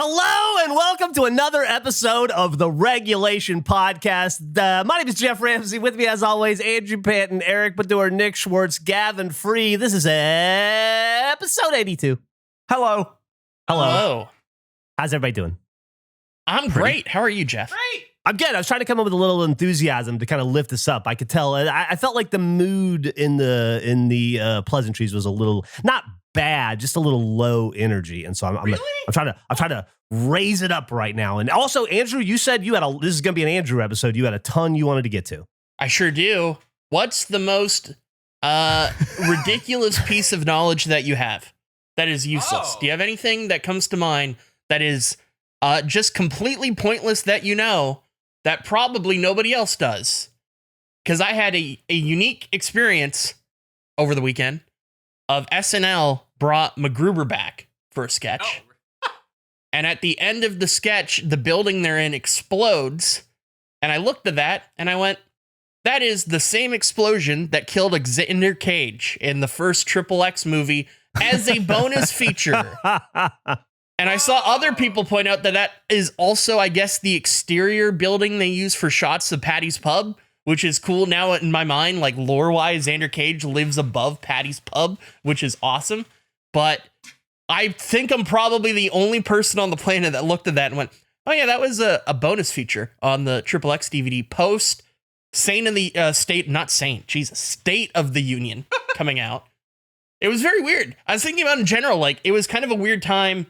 Hello and welcome to another episode of the Regulation Podcast. My name is Geoff Ramsey. With me, as always, Andrew Panton, Eric Bador, Nick Schwartz, Gavin Free. This is episode 82. Hello. Hello. How's everybody doing? I'm great. How are you, Geoff? Great. I'm good. I was trying to come up with a little enthusiasm to kind of lift us up. I could tell. I felt like the mood in the pleasantries was a little not bad, just a little low energy, and so I'm trying to raise it up right now. And also, Andrew, you said this is going to be an Andrew episode. You had a ton you wanted to get to. I sure do. What's the most ridiculous piece of knowledge that you have that is useless? Do you have anything that comes to mind that is just completely pointless that you know that probably nobody else does? Because I had a unique experience over the weekend of SNL brought MacGruber back for a sketch. And at the end of the sketch, the building they're in explodes. And I looked at that and I went, that is the same explosion that killed Xander Cage in the first XXX movie as a bonus feature. And I saw other people point out that is also, I guess, the exterior building they use for shots of Patty's Pub, which is cool now in my mind. Like, lore-wise, Xander Cage lives above Patty's Pub, which is awesome. But I think I'm probably the only person on the planet that looked at that and went, oh yeah, that was a bonus feature on the XXX DVD post State of the Union coming out. It was very weird. I was thinking about in general, like, it was kind of a weird time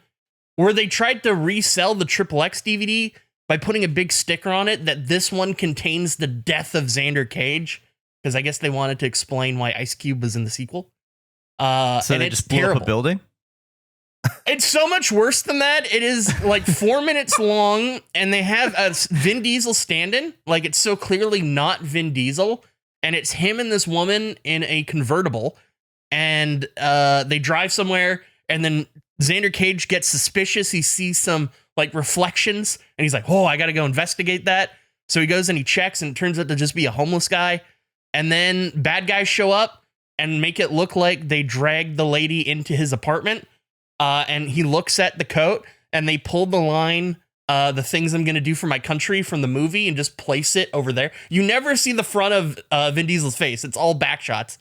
where they tried to resell the XXX DVD by putting a big sticker on it that this one contains the death of Xander Cage, because I guess they wanted to explain why Ice Cube was in the sequel. So and they it's just blew terrible. up a building? It's so much worse than that. It is like 4 minutes long, and they have a Vin Diesel stand-in. Like, it's so clearly not Vin Diesel, and it's him and this woman in a convertible, and they drive somewhere, and then Xander Cage gets suspicious. He sees some like reflections, and he's like, oh, I gotta go investigate that. So he goes and he checks, and it turns out to just be a homeless guy. And then bad guys show up and make it look like they dragged the lady into his apartment. And he looks at the coat, and they pull the line, the things I'm gonna do for my country from the movie, and just place it over there. You never see the front of Vin Diesel's face. It's all back shots.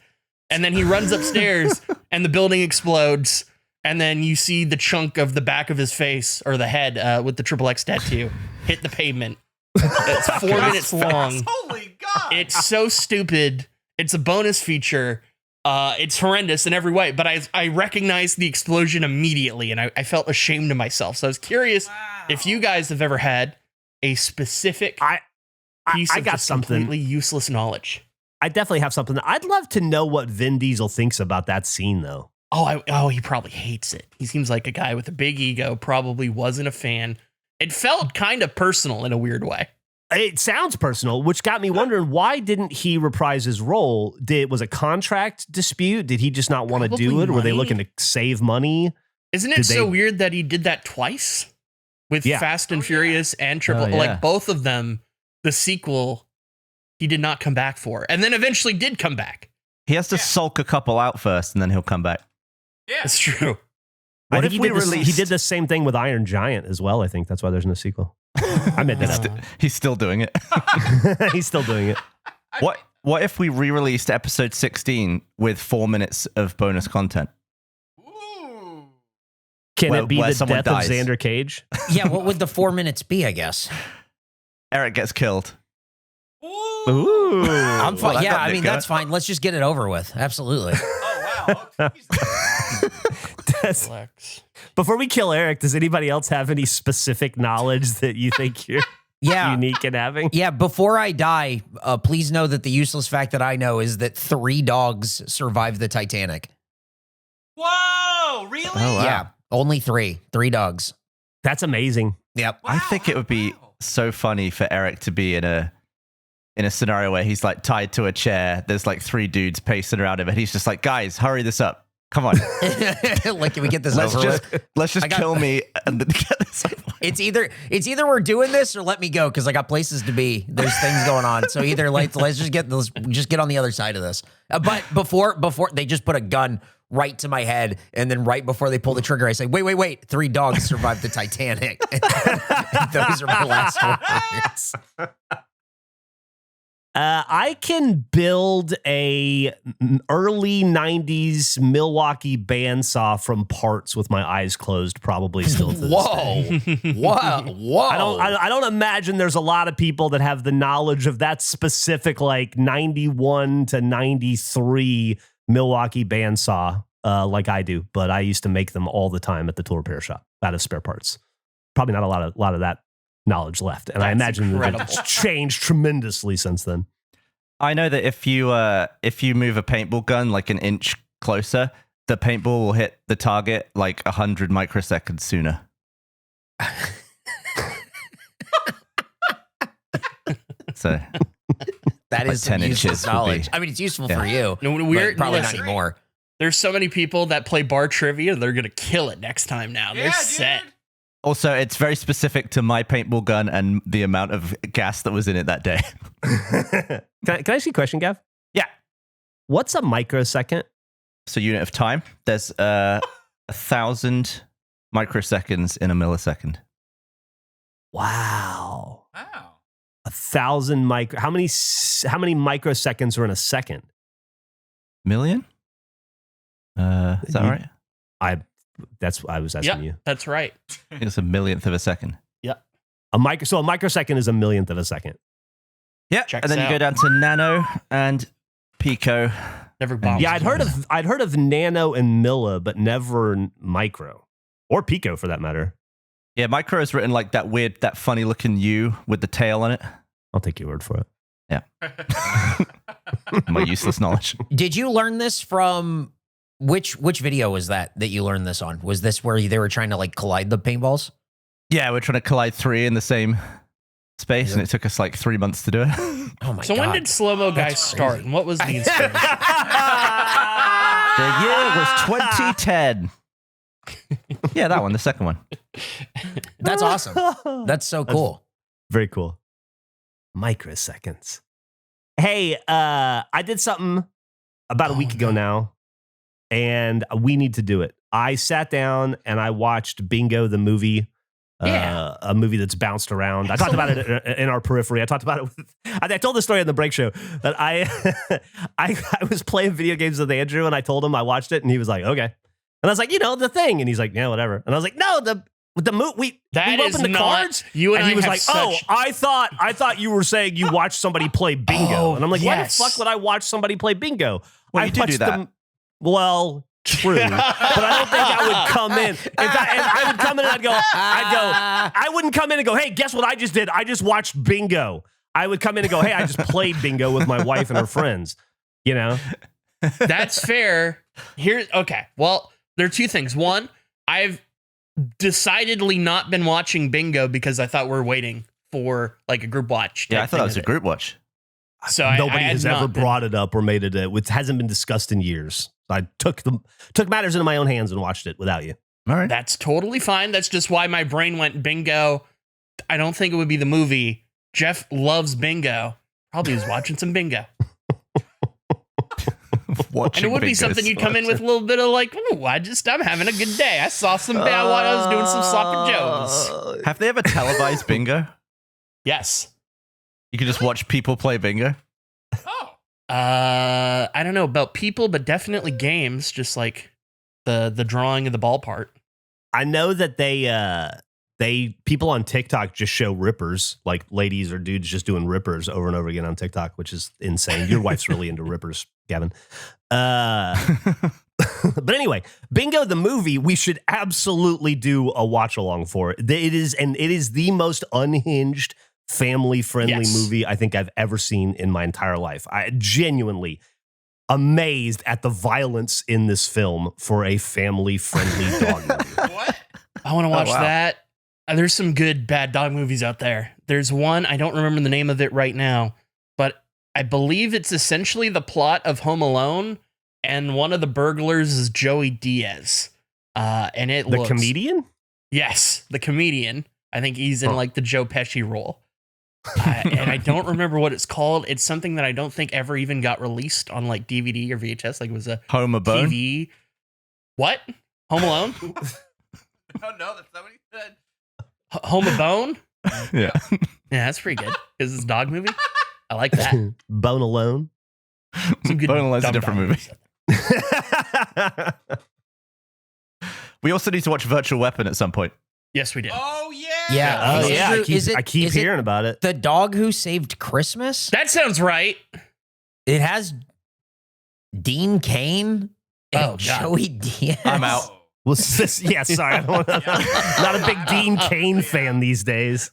And then he runs upstairs and the building explodes. And then you see the chunk of the back of his face, or the head with the XXX tattoo, hit the pavement. It's 4 minutes long. Holy God. It's so stupid. It's a bonus feature. It's horrendous in every way. But I recognized the explosion immediately, and I felt ashamed of myself. So I was curious if you guys have ever had a specific piece of just completely useless knowledge. I definitely have something. I'd love to know what Vin Diesel thinks about that scene, though. Oh, he probably hates it. He seems like a guy with a big ego, probably wasn't a fan. It felt kind of personal in a weird way. It sounds personal, which got me wondering, why didn't he reprise his role? Was a contract dispute? Did he just not want to do it? Were they looking to save money? Isn't it so weird that he did that twice? With Fast and Furious and like both of them, the sequel, he did not come back for. And then eventually did come back. He has to sulk a couple out first, and then he'll come back. Yeah, it's true. I think he did the same thing with Iron Giant as well. I think that's why there's no sequel. I made that up. He's still doing it. He's still doing it. What if we re-released episode 16 with 4 minutes of bonus content? Ooh. Can it be the death of Xander Cage? Yeah, what would the 4 minutes be, I guess? Eric gets killed. Ooh. I'm fine. Yeah, I mean, that's fine. Let's just get it over with. Absolutely. Oh, wow. Before we kill Eric, does anybody else have any specific knowledge that you think you're unique in having? Yeah, before I die, please know that the useless fact that I know is that 3 dogs survived the Titanic. Whoa, really? Oh, wow. Yeah, only 3. 3 dogs. That's amazing. Yep. Wow, I think it would be so funny for Eric to be in a scenario where he's like tied to a chair. There's like 3 dudes pacing around him, and he's just like, guys, hurry this up. Come on. Like, can we get this over with? Let's just kill me and then get this over. It's either we're doing this or let me go, because I got places to be. There's things going on. So either let's just get on the other side of this. But before they just put a gun right to my head. And then right before they pull the trigger, I say, wait. 3 dogs survived the Titanic. And those are my last words. I can build a early 90s Milwaukee bandsaw from parts with my eyes closed, probably still to this day. Whoa. I don't imagine there's a lot of people that have the knowledge of that specific like 91 to 93 Milwaukee bandsaw like I do, but I used to make them all the time at the tool repair shop out of spare parts. Probably not a lot of that knowledge left, and I imagine that it's changed tremendously since then. I know that if you move a paintball gun like an inch closer, the paintball will hit the target like 100 microseconds sooner. So that is 10 some inches useless would knowledge. be- I mean, it's useful for you. No, But probably not anymore. There's so many people that play bar trivia. They're going to kill it next time now. They're set. Also, it's very specific to my paintball gun and the amount of gas that was in it that day. Can I ask you a question, Gav? Yeah. What's a microsecond? So unit of time, there's 1,000 microseconds in a millisecond. Wow. 1,000 micro. How many microseconds are in a second? Million? Is that right? I was asking you. That's right. It's a millionth of a second. So a microsecond is a millionth of a second. Yeah, Checks and then you out. go down to nano and pico. Never bombed. Yeah, I'd heard of nano and milli, but never micro or pico for that matter. Yeah, micro is written like that funny looking U with the tail on it. I'll take your word for it. Yeah. My useless knowledge. Did you learn this from which video was that you learned this on? Was this where they were trying to like collide the paintballs? Yeah, we're trying to collide 3 in the same space, and it took us like 3 months to do it. Oh my So god! when did Slow-Mo Guys start? And what was the inspiration? The year was 2010. Yeah, that one, the second one. That's awesome. That's so cool. Very cool. Microseconds. Hey, I did something about a week ago now, and we need to do it. I sat down and I watched Bingo the movie. A movie that's bounced around. I talked about it in our periphery. I talked about it with, I told the story on the break show that I was playing video games with Andrew, and I told him I watched it, and he was like, okay. And I was like, The Thing. And he's like, yeah, whatever. And I was like, no, the movie, we opened the cards. You and he I was have like, such... I thought you were saying you watched somebody play bingo. Oh, and I'm like, yes. why the fuck would I watch somebody play bingo? Well, I you do watched that. Well, true, but I don't think I would come in. I would come in and I wouldn't come in and go, hey, guess what I just did? I just watched bingo. I would come in and go, hey, I just played bingo with my wife and her friends. That's fair. Okay. Well, there are 2 things. One, I've decidedly not been watching bingo because I thought we're waiting for like a group watch. Yeah, I thought it was a group watch. So Nobody I has had ever not been. brought it up or made it. It hasn't been discussed in years. I took matters into my own hands and watched it without you. All right. That's totally fine. That's just why my brain went bingo. I don't think it would be the movie. Geoff loves bingo. Probably was watching some bingo. And it would be something you'd come in with a little bit of like, ooh, I'm having a good day. I saw some bad while I was doing some sloppy joes. Have they ever televised bingo? Yes. You can just watch people play bingo. I don't know about people, but definitely games, just like the drawing of the ball part. I know that people on TikTok just show rippers, like ladies or dudes just doing rippers over and over again on TikTok, which is insane. Your wife's really into rippers, Gavin. But anyway, Bingo the movie, we should absolutely do a watch along for it. It is the most unhinged, family-friendly movie I think I've ever seen in my entire life. I genuinely amazed at the violence in this film for a family-friendly dog movie. What? I want to watch that. There's some good bad dog movies out there. There's one, I don't remember the name of it right now, but I believe it's essentially the plot of Home Alone, and one of the burglars is Joey Diaz. And it The comedian? Yes, the comedian. I think he's in like the Joe Pesci role. And I don't remember what it's called. It's something that I don't think ever even got released on like DVD or VHS. Like it was a Home Alone. TV. What? Home Alone? Oh no, that's not what he said. Home a Bone? Yeah. Yeah, that's pretty good. Is this a dog movie? I like that. Bone Alone. Some good Bone Alone's a dumb different dog movie. movies. We also need to watch Virtual Weapon at some point. Yes, we did. Oh yeah. Yeah. Oh Andrew, yeah, I keep is it hearing about it. The Dog Who Saved Christmas? That sounds right. It has Dean Cain and Oh, God. Joey Diaz. I'm out. Well, yeah, sorry. I'm not a big Dean Cain fan these days.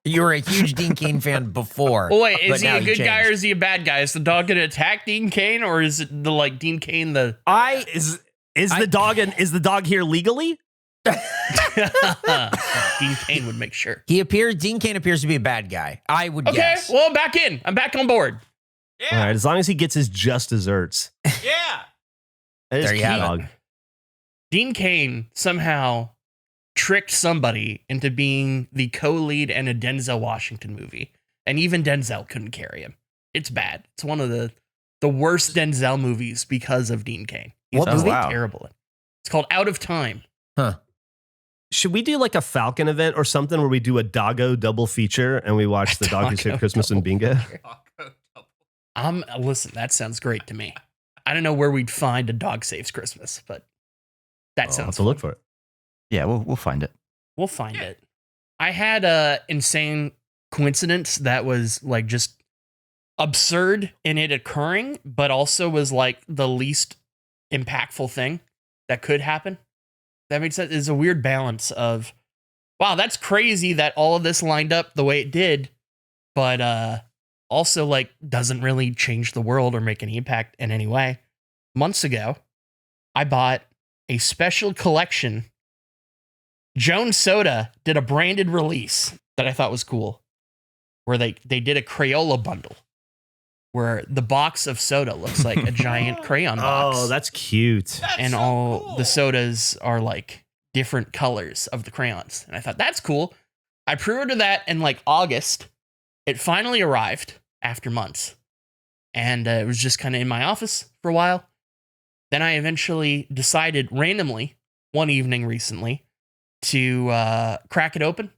You were a huge Dean Cain fan before. Well, wait, but is he now a good guy or changed. is he a bad guy? Is the dog going to attack Dean Cain, or is it the like Dean Cain the? Is the dog here legally? Dean Cain would make sure. Dean Cain appears to be a bad guy. I would Okay, guess. well, I'm back in. I'm back on board. All right, as long as he gets his just desserts. Yeah. That is There you have dog. Dean Cain somehow tricked somebody into being the co-lead in a Denzel Washington movie, and even Denzel couldn't carry him. It's bad. It's one of the worst Denzel movies because of Dean Cain. He's What just movie? Wow. terrible. It's called Out of Time. Should we do like a Falcon event or something where we do a Doggo double feature and we watch the Dog Who Saved Doggo Christmas and double Bingo? Listen, that sounds great to me. I don't know where we'd find a Dog Saves Christmas, but that I'll have sounds to look for it. Yeah, we'll find it. We'll find it. I had a insane coincidence that was like just absurd in it occurring, but also was like the least impactful thing that could happen. That makes sense. It's a weird balance of, wow, that's crazy that all of this lined up the way it did, but also like doesn't really change the world or make any impact in any way. Months ago, I bought a special collection. Jones Soda did a branded release that I thought was cool, where they did a Crayola bundle, where the box of soda looks like a giant crayon box. Oh, that's cute. And all the sodas are like different colors of the crayons. And I thought, that's cool. I pre-ordered that in like August. It finally arrived after months. And it was just kind of in my office for a while. Then I eventually decided randomly one evening recently to crack it open.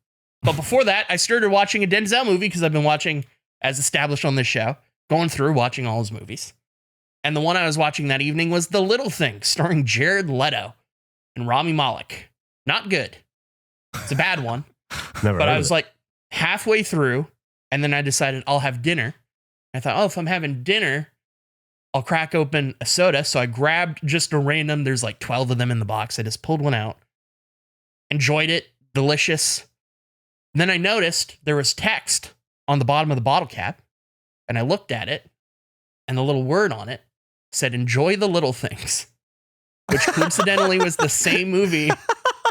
But before that, I started watching a Denzel movie because I've been watching, as established on this show, going through watching all his movies. And the one I was watching that evening was The Little Thing, starring Jared Leto and Rami Malek. Not good. It's a bad one. Never But heard I of was it. like halfway through, and then I decided I'll have dinner. I thought, oh, if I'm having dinner, I'll crack open a soda. So I grabbed just a random, there's like 12 of them in the box. I just pulled one out, enjoyed it, delicious. And then I noticed there was text on the bottom of the bottle cap, and I looked at it, and the little word on it said, "Enjoy the little things," which coincidentally was the same movie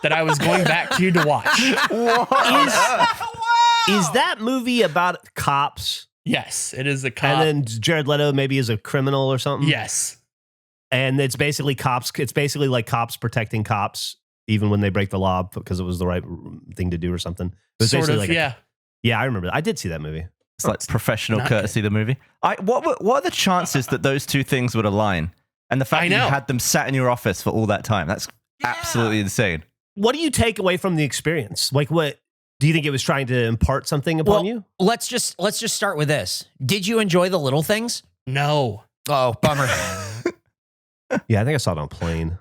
that I was going back to watch. Is that movie about cops? Yes, it is a cop. And then Jared Leto maybe is a criminal or something? Yes. And it's basically cops. It's basically like cops protecting cops even when they break the law because it was the right thing to do or something. It was Sort basically of, like yeah. Yeah, I remember that. I did see that movie. It's like professional Not courtesy, the movie. What are the chances that those two things would align? And the fact I that you know. had them sat in your office for all that time, that's absolutely insane. What do you take away from the experience? Like, what do you think it was trying to impart something upon you? Let's just start with this. Did you enjoy The Little Things? No. Oh, bummer. Yeah, I think I saw it on plane.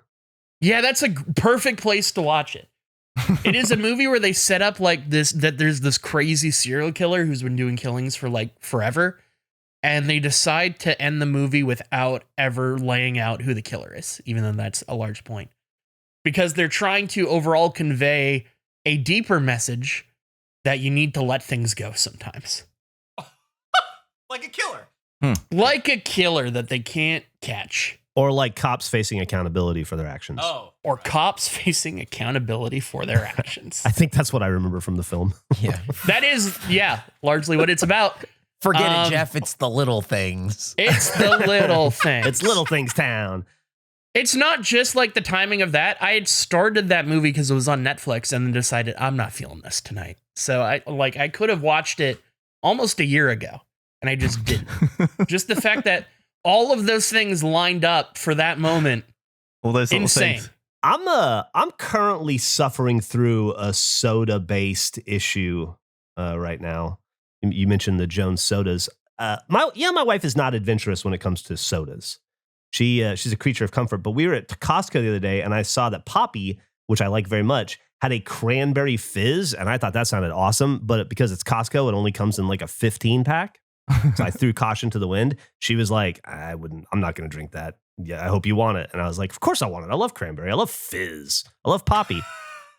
Yeah, that's a perfect place to watch it. It is a movie where they set up like this, that there's this crazy serial killer who's been doing killings for like forever. And they decide to end the movie without ever laying out who the killer is, even though that's a large point. Because they're trying to overall convey a deeper message that you need to let things go sometimes. Like a killer. Like a killer that they can't catch. Or like cops facing accountability for their actions. Or cops facing accountability for their actions. I think that's what I remember from the film. Yeah. That is, yeah, largely what it's about. Forget it, Jeff. It's The Little Things. It's the little thing. It's Little Things Town. It's not just like the timing of that. I had started that movie because it was on Netflix and then decided I'm not feeling this tonight. So I could have watched it almost a year ago and I just didn't. Just the fact that all of those things lined up for that moment All those little Insane. things. I'm currently suffering through a soda-based issue right now. You mentioned the Jones sodas. My wife is not adventurous when it comes to sodas. She's a creature of comfort. But we were at Costco the other day, and I saw that Poppi, which I like very much, had a cranberry fizz, and I thought that sounded awesome. But because it's Costco, it only comes in like a 15-pack. So I threw caution to the wind. She was like, I'm not going to drink that. Yeah, I hope you want it. And I was like, of course I want it. I love cranberry. I love fizz. I love Poppi.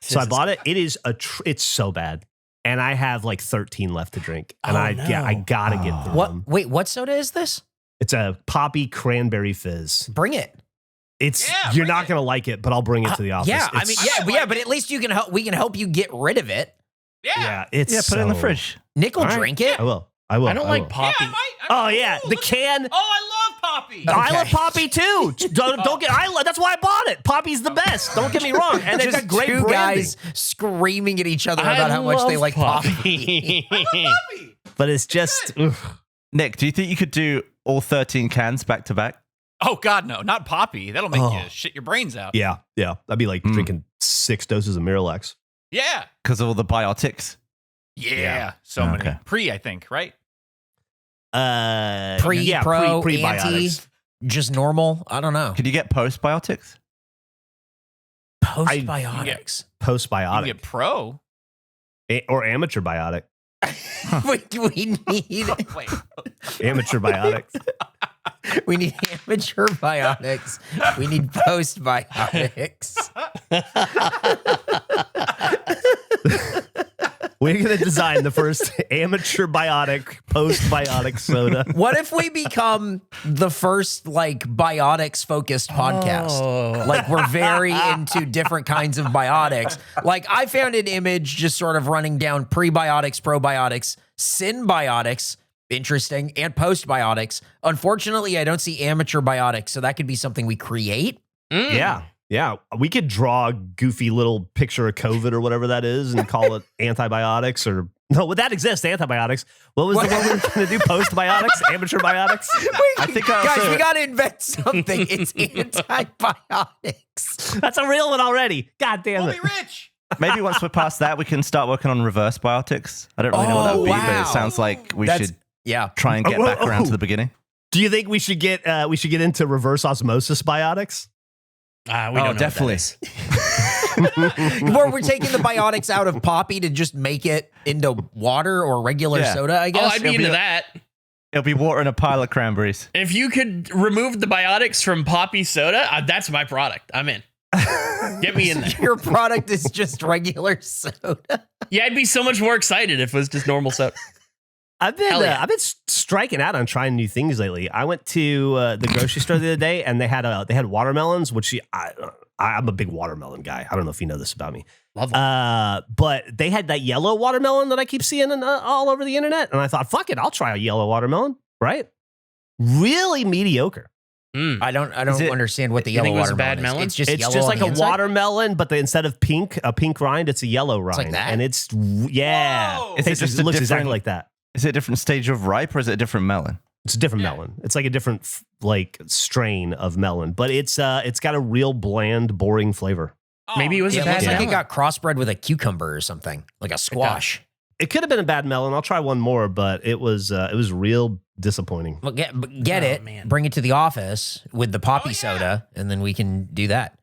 So I bought it. It is it's so bad. And I have like 13 left to drink. And I gotta get through them. Wait, what soda is this? It's a Poppi cranberry fizz. Bring it. You're not gonna like it, but I'll bring it to the office. Yeah, I mean, but at least you can help. We can help you get rid of it. Yeah, put it in the fridge. Nick will All right. drink it. I will. I don't like Poppi. Oh yeah, the can. Oh, I love Poppi. I love Poppi too. Don't get. That's why I bought it. Poppi's the best. Don't get me wrong. And they've Just got great two branding. guys screaming at each other about how much they like Poppi. Poppi. But it's just. Nick, do you think you could do all 13 cans back to back? Oh God, no, not Poppi. That'll make you shit your brains out. Yeah. That'd be like drinking 6 doses of Miralax. Yeah. Because of all the biotics. Yeah. So many. Pre, I think, right? Pre, pro, anti, prebiotics. just normal. I don't know. Could you get postbiotics? Postbiotics. You Postbiotic get pro. or amateur biotic. we need Wait. Amateur biotics. we need amateur biotics. We need postbiotics. We're going to design the first amateur biotic, postbiotic soda. What if we become the first like biotics focused podcast? Like we're very into different kinds of biotics. Like I found an image just sort of running down prebiotics, probiotics, symbiotics, interesting, and postbiotics. Unfortunately, I don't see amateur biotics, so that could be something we create. Yeah. We could draw a goofy little picture of COVID or whatever that is and call it antibiotics or no, would that exist? Antibiotics. What was the one we were going to do? Postbiotics? Amateur biotics? I think Guys, we got to invent something. It's antibiotics. That's a real one already. God damn We'll it. be rich. Maybe once we're past that, we can start working on reverse biotics. I don't really know what that would be, but wow. it sounds like we That's- should Yeah. try and get back around to the beginning. Do you think we should get into reverse osmosis biotics? We don't know definitely. what that is. Where we're taking the biotics out of Poppi to just make it into water or regular Yeah. soda, I guess. I'd be into that. It'll be water and a pile of cranberries. If you could remove the biotics from Poppi soda, that's my product. I'm in. Get me in there. Your product is just regular soda. Yeah, I'd be so much more excited if it was just normal soda. I've been Hell yeah. striking out on trying new things lately. I went to the grocery store the other day and they had watermelons, which I'm a big watermelon guy. I don't know if you know this about me. Love them. But they had that yellow watermelon that I keep seeing all over the internet, and I thought, fuck it, I'll try a yellow watermelon. Right? Really mediocre. I don't it- understand what the you yellow think it was a watermelon bad melon? is. It's It's yellow just on like the a inside? watermelon, but instead of a pink rind, it's a yellow rind. like that? And it's yeah. Whoa. Is it just a looks exactly different- like that. Is it a different stage of ripe or is it a different melon? It's a different melon. It's like a different strain of melon, but it's got a real bland, boring flavor. Maybe it was Yeah, a it bad looks like melon. it got crossbred with a cucumber or something, like a squash. It could have been a bad melon. I'll try one more, but it was real disappointing. Well, get Oh, it, man. bring it to the office with the Poppi soda, and then we can do that.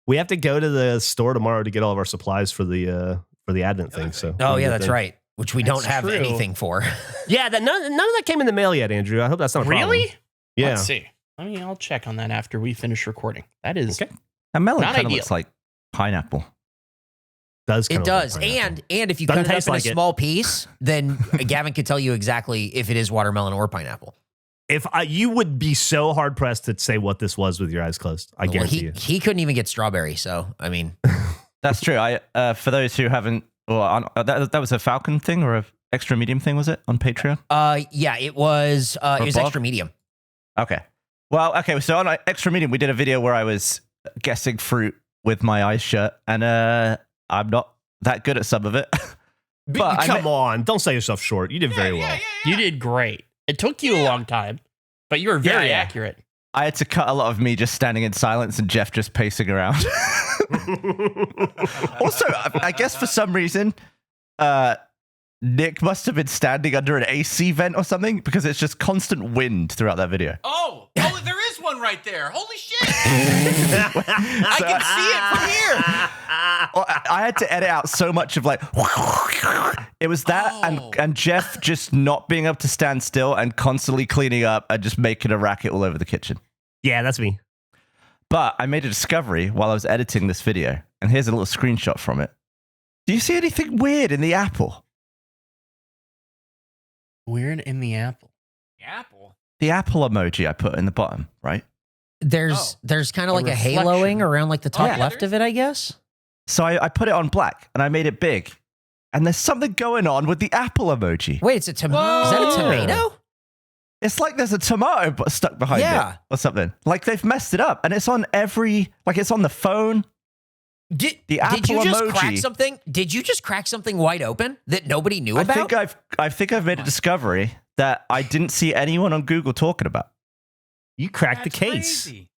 We have to go to the store tomorrow to get all of our supplies for the Advent thing. So Oh, yeah, that's right. Which we don't That's have true. anything for. Yeah, none of that came in the mail yet, Andrew. I hope that's not a problem. Really? Yeah. Let's see. I'll check on that after we finish recording. That is Okay. A melon Not kind of ideal. looks like pineapple. It It does. And if you cut Doesn't it up taste in like a it. small piece, then Gavin could tell you exactly if it is watermelon or pineapple. if you would be so hard pressed to say what this was with your eyes closed, I guarantee you. He couldn't even get strawberry, so I mean, That's true. For those who haven't, that was a Falcon thing or a extra medium thing, was it on Patreon? yeah, it was Bob? extra medium. Okay. Well, okay. So on extra medium, we did a video where I was guessing fruit with my eyes shut, and I'm not that good at some of it. But Come on, don't sell yourself short. You did very well. You did great. It took you a long time, but you were very Yeah. accurate. I had to cut a lot of me just standing in silence and Geoff just pacing around. Also, I guess for some reason, Nick must have been standing under an AC vent or something because it's just constant wind throughout that video. Oh, there is one right there. Holy shit. I can see it from here. I had to edit out so much of like, it was that and Geoff just not being able to stand still and constantly cleaning up and just making a racket all over the kitchen. Yeah, that's me. But I made a discovery while I was editing this video, and here's a little screenshot from it. Do you see anything weird in the apple? Weird in the apple. The apple. The apple emoji I put in the bottom, right? There's kind of A like a reflection. haloing around like the top Yeah. left of it, I guess. So I put it on black, and I made it big. And there's something going on with the apple emoji. Wait, it's a tomato. Is that a tomato? It's like there's a tomato stuck behind Yeah. it or something. Like they've messed it up, and it's on it's on the phone. Did The apple you just emoji. crack something? Did you just crack something wide open that nobody knew I about? think I've made a discovery that I didn't see anyone on Google talking about. You cracked the That's case. crazy.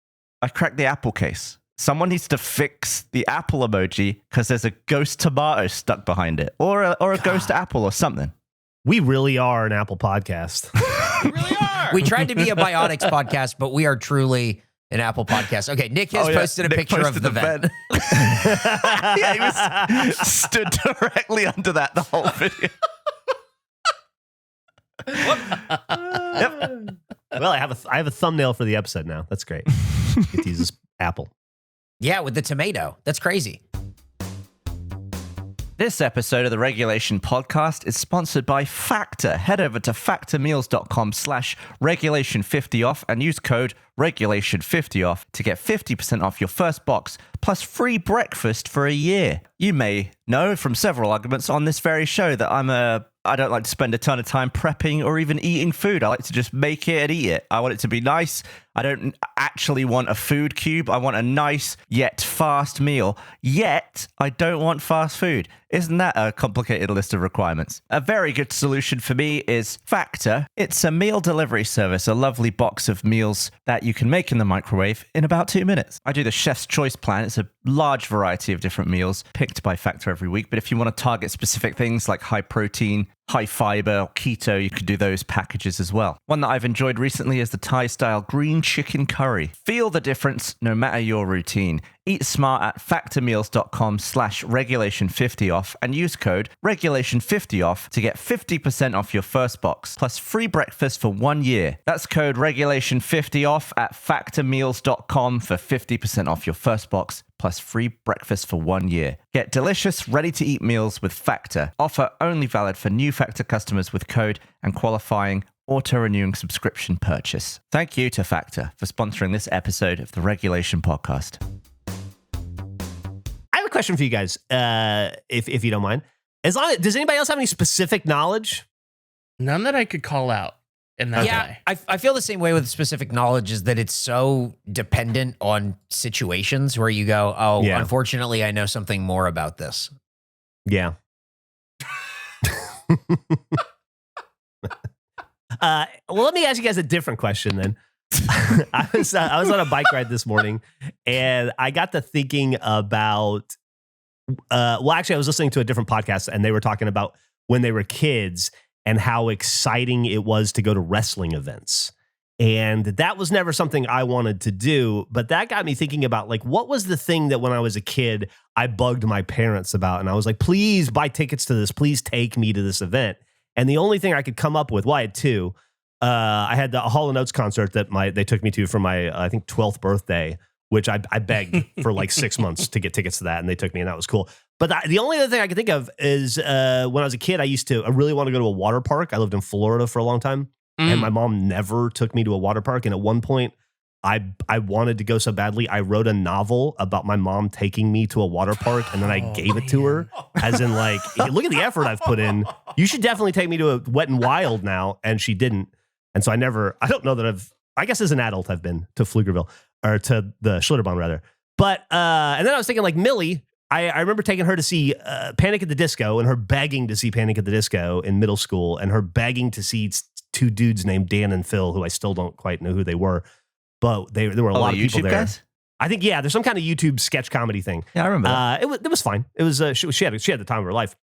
I cracked the apple case. Someone needs to fix the apple emoji because there's a ghost tomato stuck behind it, or a ghost apple or something. We really are an Apple podcast. You really are. We tried to be a biotics podcast, but we are truly an Apple podcast. Okay, Nick has posted a Nick picture posted of the vent. Yeah, he was stood directly under that the whole video. Yep. Well, I have a thumbnail for the episode now. That's great. Get to use this apple. Yeah, with the tomato. That's crazy. This episode of the Regulation Podcast is sponsored by Factor. Head over to factormeals.com/regulation50off and use code regulation50off to get 50% off your first box plus free breakfast for a year. You may know from several arguments on this very show that I don't like to spend a ton of time prepping or even eating food. I like to just make it and eat it. I want it to be nice. I don't actually want a food cube. I want a nice yet fast meal. Yet, I don't want fast food. Isn't that a complicated list of requirements? A very good solution for me is Factor. It's a meal delivery service, a lovely box of meals that you can make in the microwave in about 2 minutes. I do the Chef's Choice plan. It's a large variety of different meals picked by Factor every week. But if you want to target specific things like high protein, high fiber, or keto, you could do those packages as well. One that I've enjoyed recently is the Thai-style green chicken curry. Feel the difference no matter your routine. Eat smart at factormeals.com/regulation50off and use code regulation50off to get 50% off your first box plus free breakfast for 1 year. That's code regulation50off at factormeals.com for 50% off your first box plus free breakfast for 1 year. Get delicious, ready-to-eat meals with Factor. Offer only valid for new Factor customers with code and qualifying auto-renewing subscription purchase. Thank you to Factor for sponsoring this episode of the Regulation Podcast. I have a question for you guys, if you don't mind. Does anybody else have any specific knowledge? None that I could call out in that way. I feel the same way with specific knowledge is that it's so dependent on situations where you go, oh, Yeah. unfortunately, I know something more about this. Yeah. Well, let me ask you guys a different question then. I was on a bike ride this morning, and I got to thinking about. Well, actually, I was listening to a different podcast, and they were talking about when they were kids and how exciting it was to go to wrestling events. And that was never something I wanted to do, but that got me thinking about, like, what was the thing that when I was a kid, I bugged my parents about? And I was like, please buy tickets to this. Please take me to this event. And the only thing I could come up with, well, I had two. I had the Hall & Oates concert that they took me to for my, I think, 12th birthday, which I begged for like 6 months to get tickets to that, and they took me, and that was cool. But the only other thing I could think of is when I was a kid, I really wanted to go to a water park. I lived in Florida for a long time, and my mom never took me to a water park. And at one point, I wanted to go so badly, I wrote a novel about my mom taking me to a water park, and then I gave it to her, as in like, hey, look at the effort I've put in. You should definitely take me to a Wet and Wild now, and she didn't. And so I don't know that I guess as an adult I've been to Pflugerville, or to the Schlitterbahn rather. But, and then I was thinking like Millie, I remember taking her to see Panic at the Disco, and her begging to see Panic at the Disco in middle school, and her begging to see two dudes named Dan and Phil, who I still don't quite know who they were. but there were a lot of people YouTube there. guys? I think, yeah, there's some kind of YouTube sketch comedy thing. Yeah, I remember that. It was fine. It was she had the time of her life.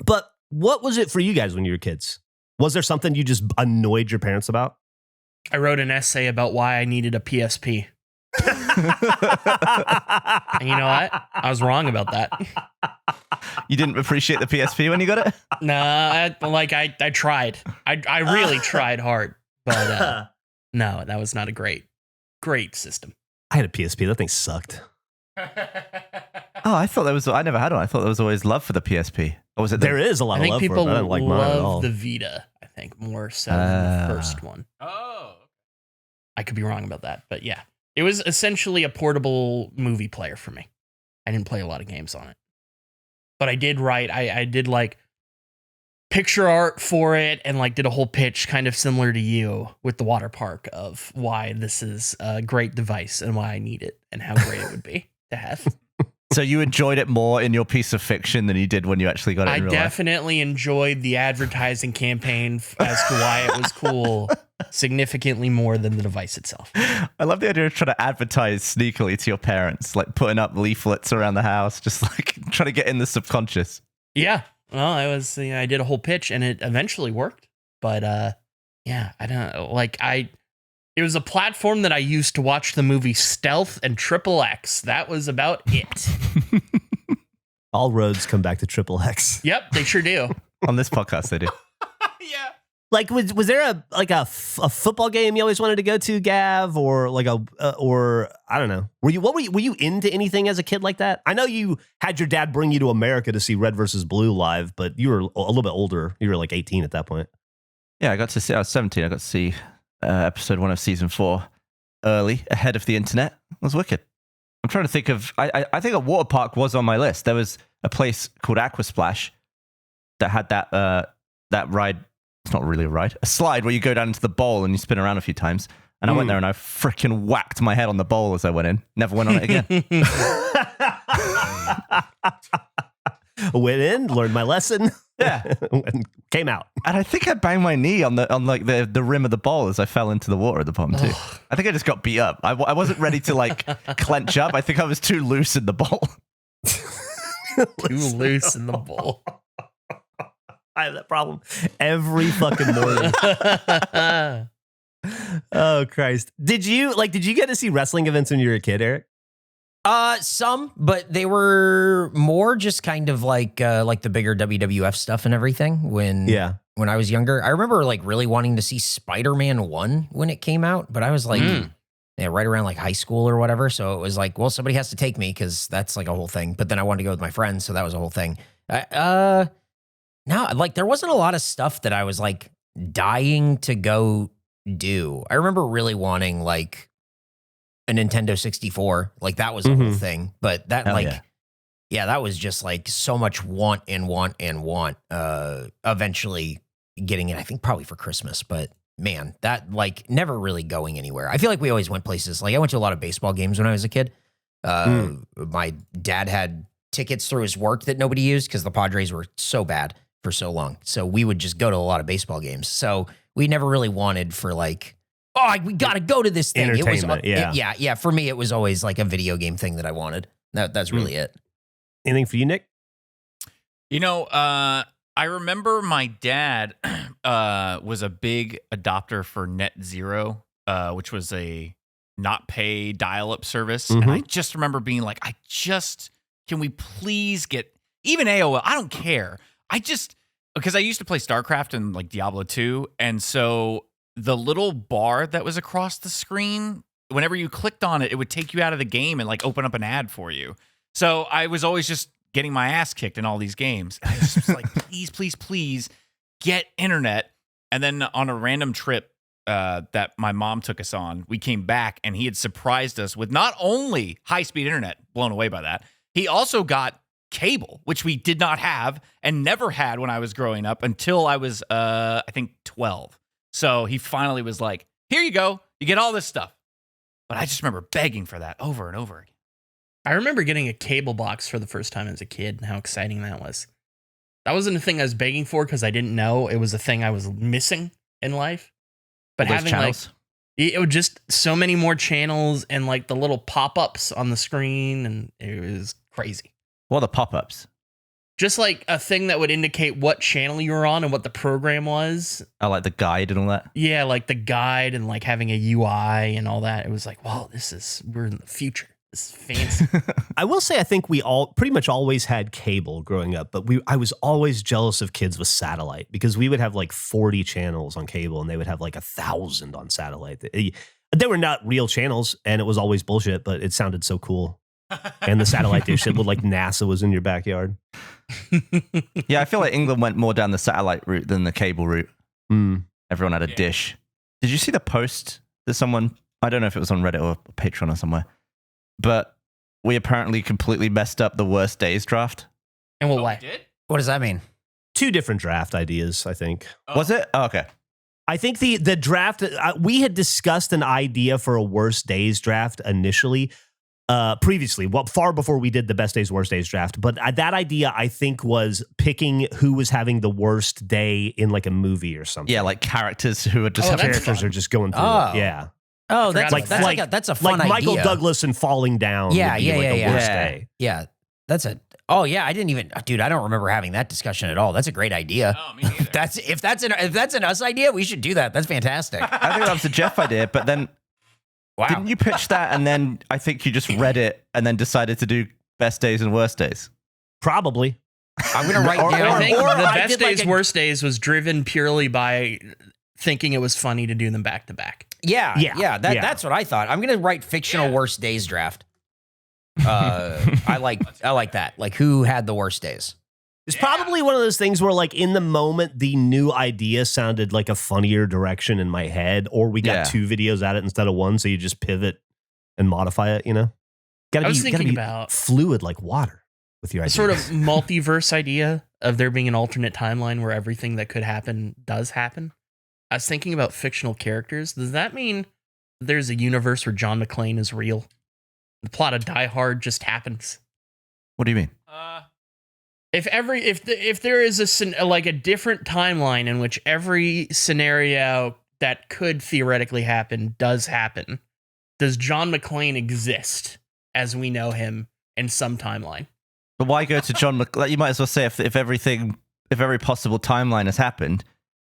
But what was it for you guys when you were kids? Was there something you just annoyed your parents about? I wrote an essay about why I needed a PSP. And you know what? I was wrong about that. You didn't appreciate the PSP when you got it? Nah, I tried. I really tried hard, but no, that was not a great system. I had a PSP. That thing sucked. Oh, I thought I never had one. I thought there was always love for the PSP. Or was it There is a lot I of think love people for it, but I didn't like mine at all. love the Vita, I think, more so than the first one. Oh. I could be wrong about that, but yeah. It was essentially a portable movie player for me. I didn't play a lot of games on it. But I did write, I did like picture art for it and like did a whole pitch kind of similar to you with the water park of why this is a great device and why I need it and how great it would be to have. So you enjoyed it more in your piece of fiction than you did when you actually got it in real life? I definitely enjoyed the advertising campaign as to why it was cool significantly more than the device itself. I love the idea of trying to advertise sneakily to your parents, like putting up leaflets around the house, just like trying to get in the subconscious. Yeah. Well, I did a whole pitch and it eventually worked. But yeah, I don't know. It was a platform that I used to watch the movie Stealth and Triple X. That was about it. All roads come back to Triple X. Yep, they sure do. On this podcast, they do. Yeah. Like, was there a football game you always wanted to go to, Gav, or like or I don't know? Were you into anything as a kid like that? I know you had your dad bring you to America to see Red versus Blue live, but you were a little bit older. You were like 18 at that point. Yeah, I was 17. I got to see episode 1 of season 4 early, ahead of the internet. It was wicked. I'm trying to think of, I think a water park was on my list. There was a place called Aquasplash that had that ride. It's not really a ride, a slide where you go down into the bowl and you spin around a few times. And I went there and I freaking whacked my head on the bowl as I went in. Never went on it again. Went in, learned my lesson. Yeah. And came out. And I think I banged my knee on the rim of the bowl as I fell into the water at the bottom too. I think I just got beat up. I wasn't ready to like clench up. I think I was too loose in the bowl. Too loose in the bowl. I have that problem every fucking morning. Oh Christ! Did you get to see wrestling events when you were a kid, Eric? Some, but they were more just kind of like the bigger WWF stuff and everything when I was younger. I remember like really wanting to see Spider-Man 1 when it came out, but I was like right around like high school or whatever. So it was like, well, somebody has to take me because that's like a whole thing. But then I wanted to go with my friends, so that was a whole thing. No, like there wasn't a lot of stuff that I was like dying to go do. I remember really wanting like a Nintendo 64. Like that was a whole thing. But that that was just like so much want. Eventually getting it, I think probably for Christmas. But man, that like never really going anywhere. I feel like we always went places. Like I went to a lot of baseball games when I was a kid. My dad had tickets through his work that nobody used because the Padres were so bad for so long. So we would just go to a lot of baseball games. So we never really wanted for like, we got to go to this thing. Entertainment, Yeah. For me, it was always like a video game thing that I wanted. That's really it. Anything for you, Nick? You know, I remember my dad was a big adopter for Net Zero, which was a not pay dial-up service. And I just remember being like, can we please get even AOL? I don't care. Because I used to play StarCraft and like Diablo 2. And so the little bar that was across the screen, whenever you clicked on it, it would take you out of the game and like open up an ad for you. So I was always just getting my ass kicked in all these games. And I was just like, please get internet. And then on a random trip that my mom took us on, we came back and he had surprised us with not only high-speed internet, blown away by that, he also got cable, which we did not have and never had when I was growing up until I was, I think, 12. So he finally was like, here you go. You get all this stuff. But I just remember begging for that over and over again. I remember getting a cable box for the first time as a kid and how exciting that was. That wasn't a thing I was begging for because I didn't know it was a thing I was missing in life. But having channels. It was just so many more channels and like the little pop-ups on the screen, and it was crazy. What are the pop-ups? Just like a thing that would indicate what channel you were on and what the program was. I like the guide and all that. Yeah, like the guide and like having a UI and all that. It was like, wow, we're in the future. This is fancy. I will say I think we all pretty much always had cable growing up, but I was always jealous of kids with satellite because we would have like 40 channels on cable and they would have like 1,000 on satellite. They were not real channels and it was always bullshit, but it sounded so cool. And the satellite dish, it looked like NASA was in your backyard. Yeah, I feel like England went more down the satellite route than the cable route. Mm. Everyone had a dish. Did you see the post that someone, I don't know if it was on Reddit or Patreon or somewhere, but we apparently completely messed up the worst days draft? And what Oh, way? we did? What does that mean? 2 different draft ideas, I think. Was it? Oh, okay. I think the draft, we had discussed an idea for a worst days draft initially, previously, far before we did the best days, worst days draft. But that idea, I think, was picking who was having the worst day in like a movie or something. Yeah, like characters who are just Oh, that's characters fun. are just going through Oh. it. Yeah. Oh, Forgot that's about like, that. that's a fun Like idea. Michael Douglas and Falling Down. Yeah, would be yeah, like yeah, a yeah. worst Yeah. day. Yeah, that's a. Oh yeah, I didn't even, dude. I don't remember having that discussion at all. That's a great idea. Oh, me neither. If that's an us idea, we should do that. That's fantastic. I think that was a Geoff idea, but then Wow. didn't you pitch that and then I think you just read it and then decided to do best days and worst days? Probably. I'm gonna write Or- down. I think or the I best did like days, worst days was driven purely by thinking it was funny to do them back to back. Yeah, Yeah, yeah. That's what I thought. I'm gonna write fictional worst days draft. I like that. Like, who had the worst days? It's probably one of those things where, like, in the moment, the new idea sounded like a funnier direction in my head, or we got Yeah. 2 videos at it instead of 1, so you just pivot and modify it, you know? Gotta I was gotta thinking be about fluid like water with your a ideas. sort of multiverse idea of there being an alternate timeline where everything that could happen does happen. I was thinking about fictional characters. Does that mean there's a universe where John McClane is real? The plot of Die Hard just happens. What do you mean? If there is a different timeline in which every scenario that could theoretically happen does happen, does John McClane exist as we know him in some timeline? But why go to John Like, you might as well say if every possible timeline has happened,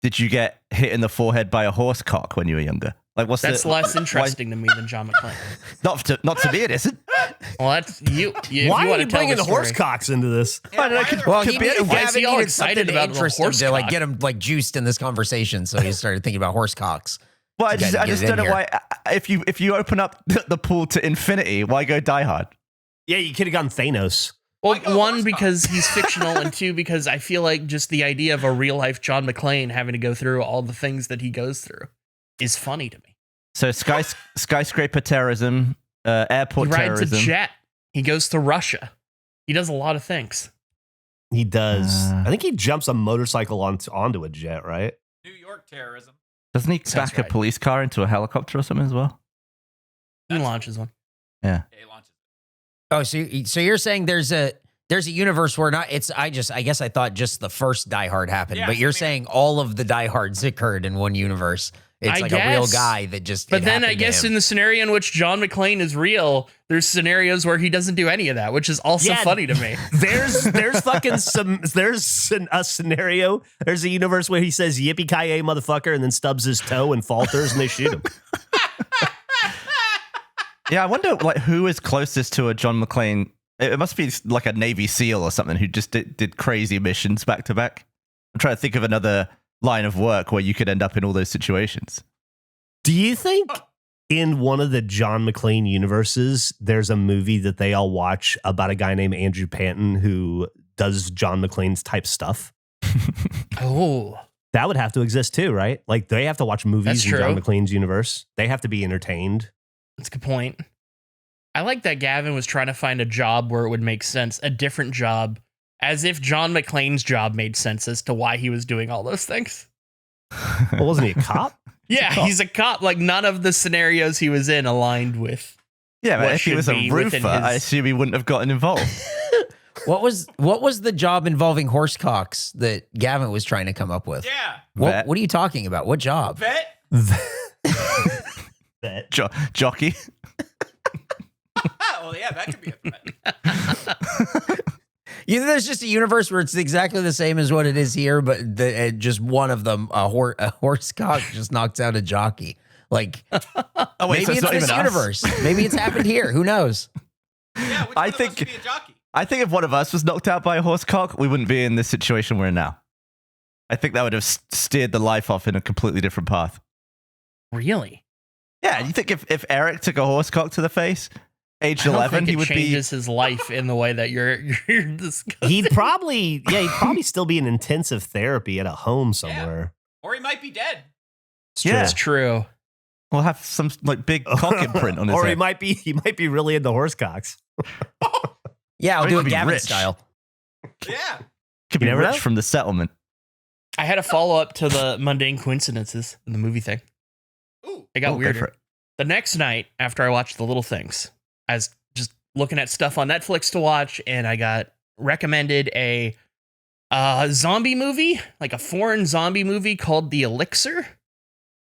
did you get hit in the forehead by a horse cock when you were younger? Like, what's That's the, less interesting to me than John McClane. Not to me, it isn't. Well, that's you. If Why you are wanna you tell bringing the story. horse cocks into this? Well, Could be anyone. Why is he all needed excited something to about the interest him horse to like cock? get him like juiced in this conversation, so he started thinking about horse cocks. Well, I Gotta just get it don't in know here. why. If you open up the pool to infinity, why go Die Hard? Yeah, you could have gone Thanos. Well, one, because he's fictional, and 2, because I feel like just the idea of a real life John McClane having to go through all the things that he goes through is funny to me. So skyscraper terrorism, airport He rides terrorism. a jet. He goes to Russia. He does a lot of things. He does. Uh. I think he jumps a motorcycle onto a jet, right? New York terrorism. Doesn't he Sounds back a right. police car into a helicopter or something as well? He launches one. Yeah. Yeah, he launches. Oh, so you're saying there's a universe where I guess I thought just the first Die Hard happened, Yeah, but you're I mean- saying all of the Die Hards occurred in one universe. It's I like a real guess. guy that just. But it then I happened to guess him. in the scenario in which John McClane is real, there's scenarios where he doesn't do any of that, which is also Yeah. funny to me. There's fucking a scenario. There's a universe where he says yippee-ki-yay, motherfucker, and then stubs his toe and falters and they shoot him. Yeah, I wonder like who is closest to a John McClane. It must be like a Navy SEAL or something who just did crazy missions back to back. I'm trying to think of another line of work where you could end up in all those situations. Do you think in one of the John McClane universes, there's a movie that they all watch about a guy named Andrew Panton who does John McClane's type stuff? Oh, That would have to exist too, right? Like they have to watch movies That's in John true. McClane's universe. They have to be entertained. that's a good point. I like that Gavin was trying to find a job where it would make sense, a different job, as if John McClane's job made sense as to why he was doing all those things. Well, wasn't he a cop? Yeah, he's a cop. Like none of the scenarios he was in aligned with. Yeah, but What if he should was a be roofer, within I his- assume he wouldn't have gotten involved. What was the job involving horse cocks that Gavin was trying to come up with? Yeah. Vet. What are you talking about? What job? Vet. Bet. Jockey. Oh yeah, that could be a threat. Either there's just a universe where it's exactly the same as what it is here, but just one of them, a horse cock, just knocks out a jockey. Like, Oh wait, maybe it's not this even us? universe. Maybe it's happened here. Who knows? Yeah, which I one of us think- would be a jockey? I think if one of us was knocked out by a horse cock, we wouldn't be in this situation we're in now. I think that would have steered the life off in a completely different path. Really? Yeah, you think if Eric took a horse cock to the face, age I don't 11, think he it would be. changes his life in the way that you're discussing. He'd probably still be in intensive therapy at a home somewhere. Or he might be dead. It's Yeah. It's true. We'll have some like big cock imprint on his Or head. he might be really into horse cocks. Yeah, I'll Or he do could it be Gavin rich. style. Yeah. Could be You never rich know. from the settlement. I had a follow up to the mundane coincidences in the movie thing. Ooh. It got Oh, go weirder. for it. The next night after I watched The Little Things, I was just looking at stuff on Netflix to watch, and I got recommended a zombie movie, like a foreign zombie movie called The Elixir,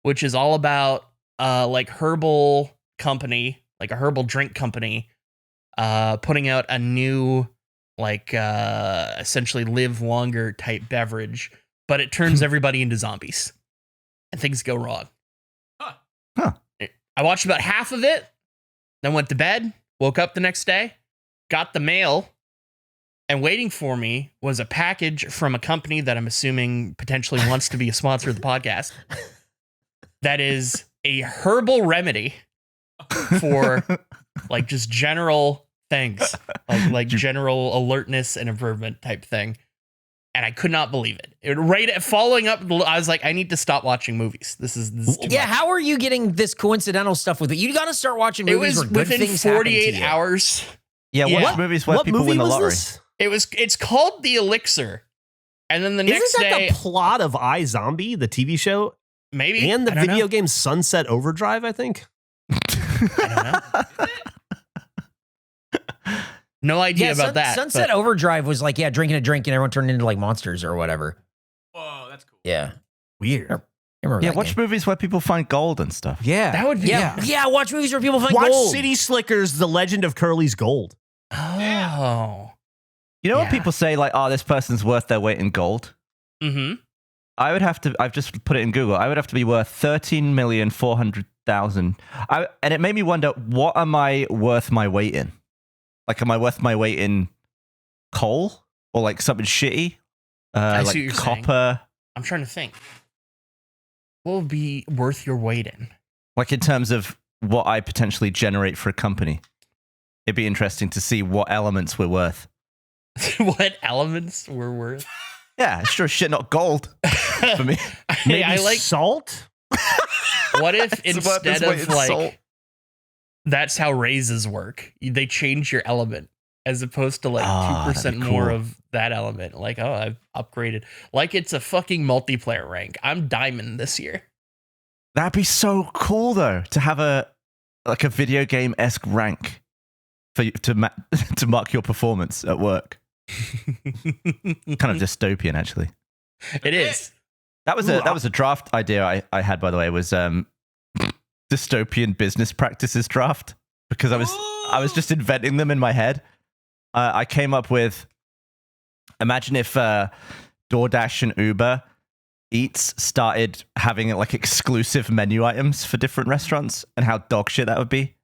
which is all about like herbal company, like a herbal drink company, putting out a new like essentially live longer type beverage, but it turns everybody into zombies and things go wrong. Huh. I watched about half of it, then went to bed, woke up the next day, got the mail, and waiting for me was a package from a company that I'm assuming potentially wants to be a sponsor of the podcast. That is a herbal remedy for like just general things, like general alertness and improvement type thing. And I could not believe it. Following up, I was like, I need to stop watching movies. This is too Yeah, much. how are you getting this coincidental stuff with it? You got to start watching It movies was where good within things happen to 48 you. hours. Yeah, Yeah. watch movies where What people movie win the was lottery. this? It's called The Elixir. And then the next Isn't that day, the plot of iZombie, the TV show, maybe. and the I don't video know. game Sunset Overdrive? I think. I don't know. No idea about that. Sunset but Overdrive was like, drinking a drink and everyone turned into like monsters or whatever. Whoa, that's cool. Yeah. Weird. I remember Yeah, that watch game. movies where people find gold and stuff. Yeah. that would be. Yeah, watch movies where people find Watch gold. City Slickers: The Legend of Curly's Gold. Oh. You know when Yeah. people say like, "Oh, this person's worth their weight in gold." Mm-hmm. I've just put it in Google. I would have to be worth 13,400,000. And it made me wonder, what am I worth my weight in? Like, am I worth my weight in coal or like something shitty? I see Like what you're saying. copper. I'm trying to think. What would be worth your weight in? Like in terms of what I potentially generate for a company. It'd be interesting to see what elements we're worth. What elements were worth? Yeah, sure as shit, not gold for me. Hey, I like. salt. What if It's worth its instead weight of in like salt. that's how raises work? They change your element as opposed to like Ah, 2% that'd be more cool. of that element. Like, oh, I've upgraded. Like it's a fucking multiplayer rank. I'm diamond this year. That'd be so cool though, to have a video game-esque rank for you to mark your performance at work. Kind of dystopian, actually. It is. That was a draft idea I had, by the way. Was dystopian business practices draft, because I was just inventing them in my head. I came up with, imagine if DoorDash and Uber Eats started having like exclusive menu items for different restaurants, and how dog shit that would be.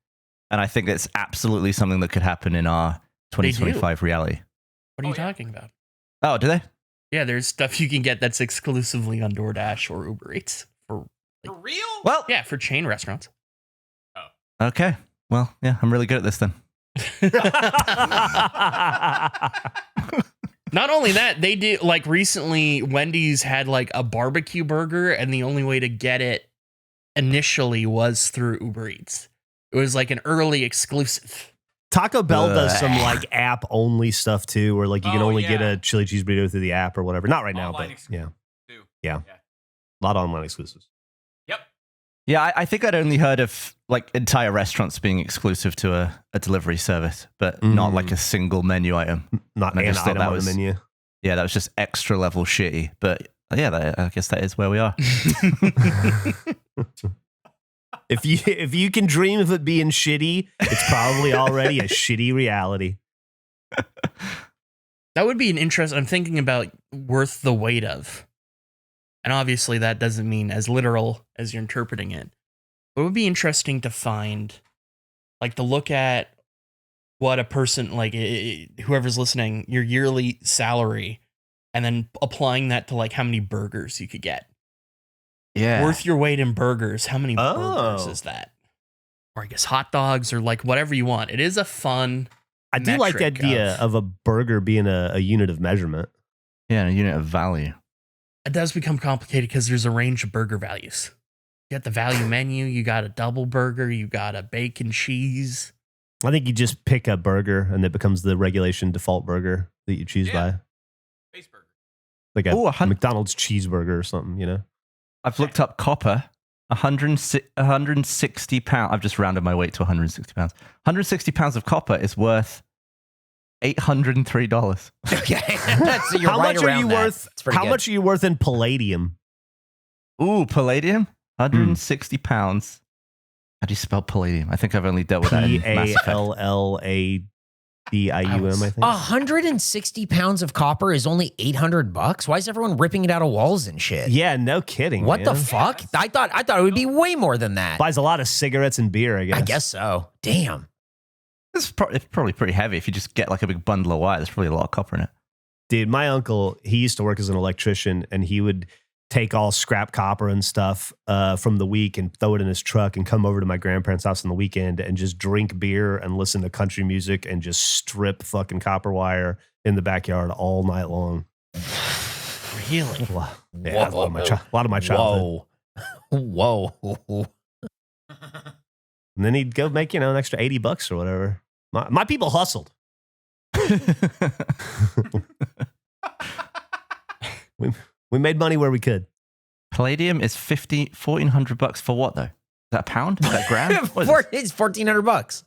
And I think it's absolutely something that could happen in our 2025 reality. What are you talking about? Oh, do they? Yeah, there's stuff you can get that's exclusively on DoorDash or Uber Eats for For real? Well, yeah, for chain restaurants. okay. Well, yeah, I'm really good at this then. Not only that, they do like recently Wendy's had like a barbecue burger, and the only way to get it initially was through Uber Eats. It was like an early exclusive. Taco Bell does Ugh. some like app only stuff too, where like you can Oh, only get yeah. a chili cheese burrito through the app or whatever. Not right now, Online but exclusive. yeah, Too. Yeah. a lot of online exclusives. Yep. Yeah, I think I'd only heard of like entire restaurants being exclusive to a delivery service, but not like a single menu item. Not And I an just thought item that on was- the menu. Yeah, that was just extra level shitty. But yeah, I guess that is where we are. If you can dream of it being shitty, it's probably already a shitty reality. That would be an interest. I'm thinking about worth the wait of. And obviously that doesn't mean as literal as you're interpreting it. But it would be interesting to find, like, to look at what a person, like, whoever's listening, your yearly salary, and then applying that to, like, how many burgers you could get. Yeah. Worth your weight in burgers. How many burgers is that? Or I guess hot dogs, or like whatever you want. It is a fun I do like the idea of a burger being a unit of measurement. Yeah, a unit of value. It does become complicated because there's a range of burger values. You got the value menu, you got a double burger, you got a bacon cheese. I think you just pick a burger and it becomes the regulation default burger that you choose by. Base burger. Like a McDonald's cheeseburger or something, you know? I've looked up copper. 160 pounds. I've just rounded my weight to 160 pounds. 160 pounds of copper is worth $803. Okay. So you're how right much are around you that. worth? It's pretty How good. much are you worth in palladium? Ooh, palladium? 160 pounds. How do you spell palladium? I think I've only dealt with that in Mass Effect. PALLADIUM, I think. 160 pounds of copper is only $800. Why is everyone ripping it out of walls and shit? Yeah, no kidding. What the man. fuck? I thought it would be way more than that. Buys a lot of cigarettes and beer, I guess. I guess so. Damn. It's probably pretty heavy. If you just get like a big bundle of wire, there's probably a lot of copper in it. Dude, my uncle, he used to work as an electrician, and he would take all scrap copper and stuff from the week and throw it in his truck and come over to my grandparents' house on the weekend and just drink beer and listen to country music and just strip fucking copper wire in the backyard all night long. Really? Yeah, a lot of my childhood. Whoa. And then he'd go make, an extra $80 or whatever. My people hustled. We made money where we could. Palladium is $1,400 for what though? Is that a pound? Is that a gram? What is it? It's $1,400.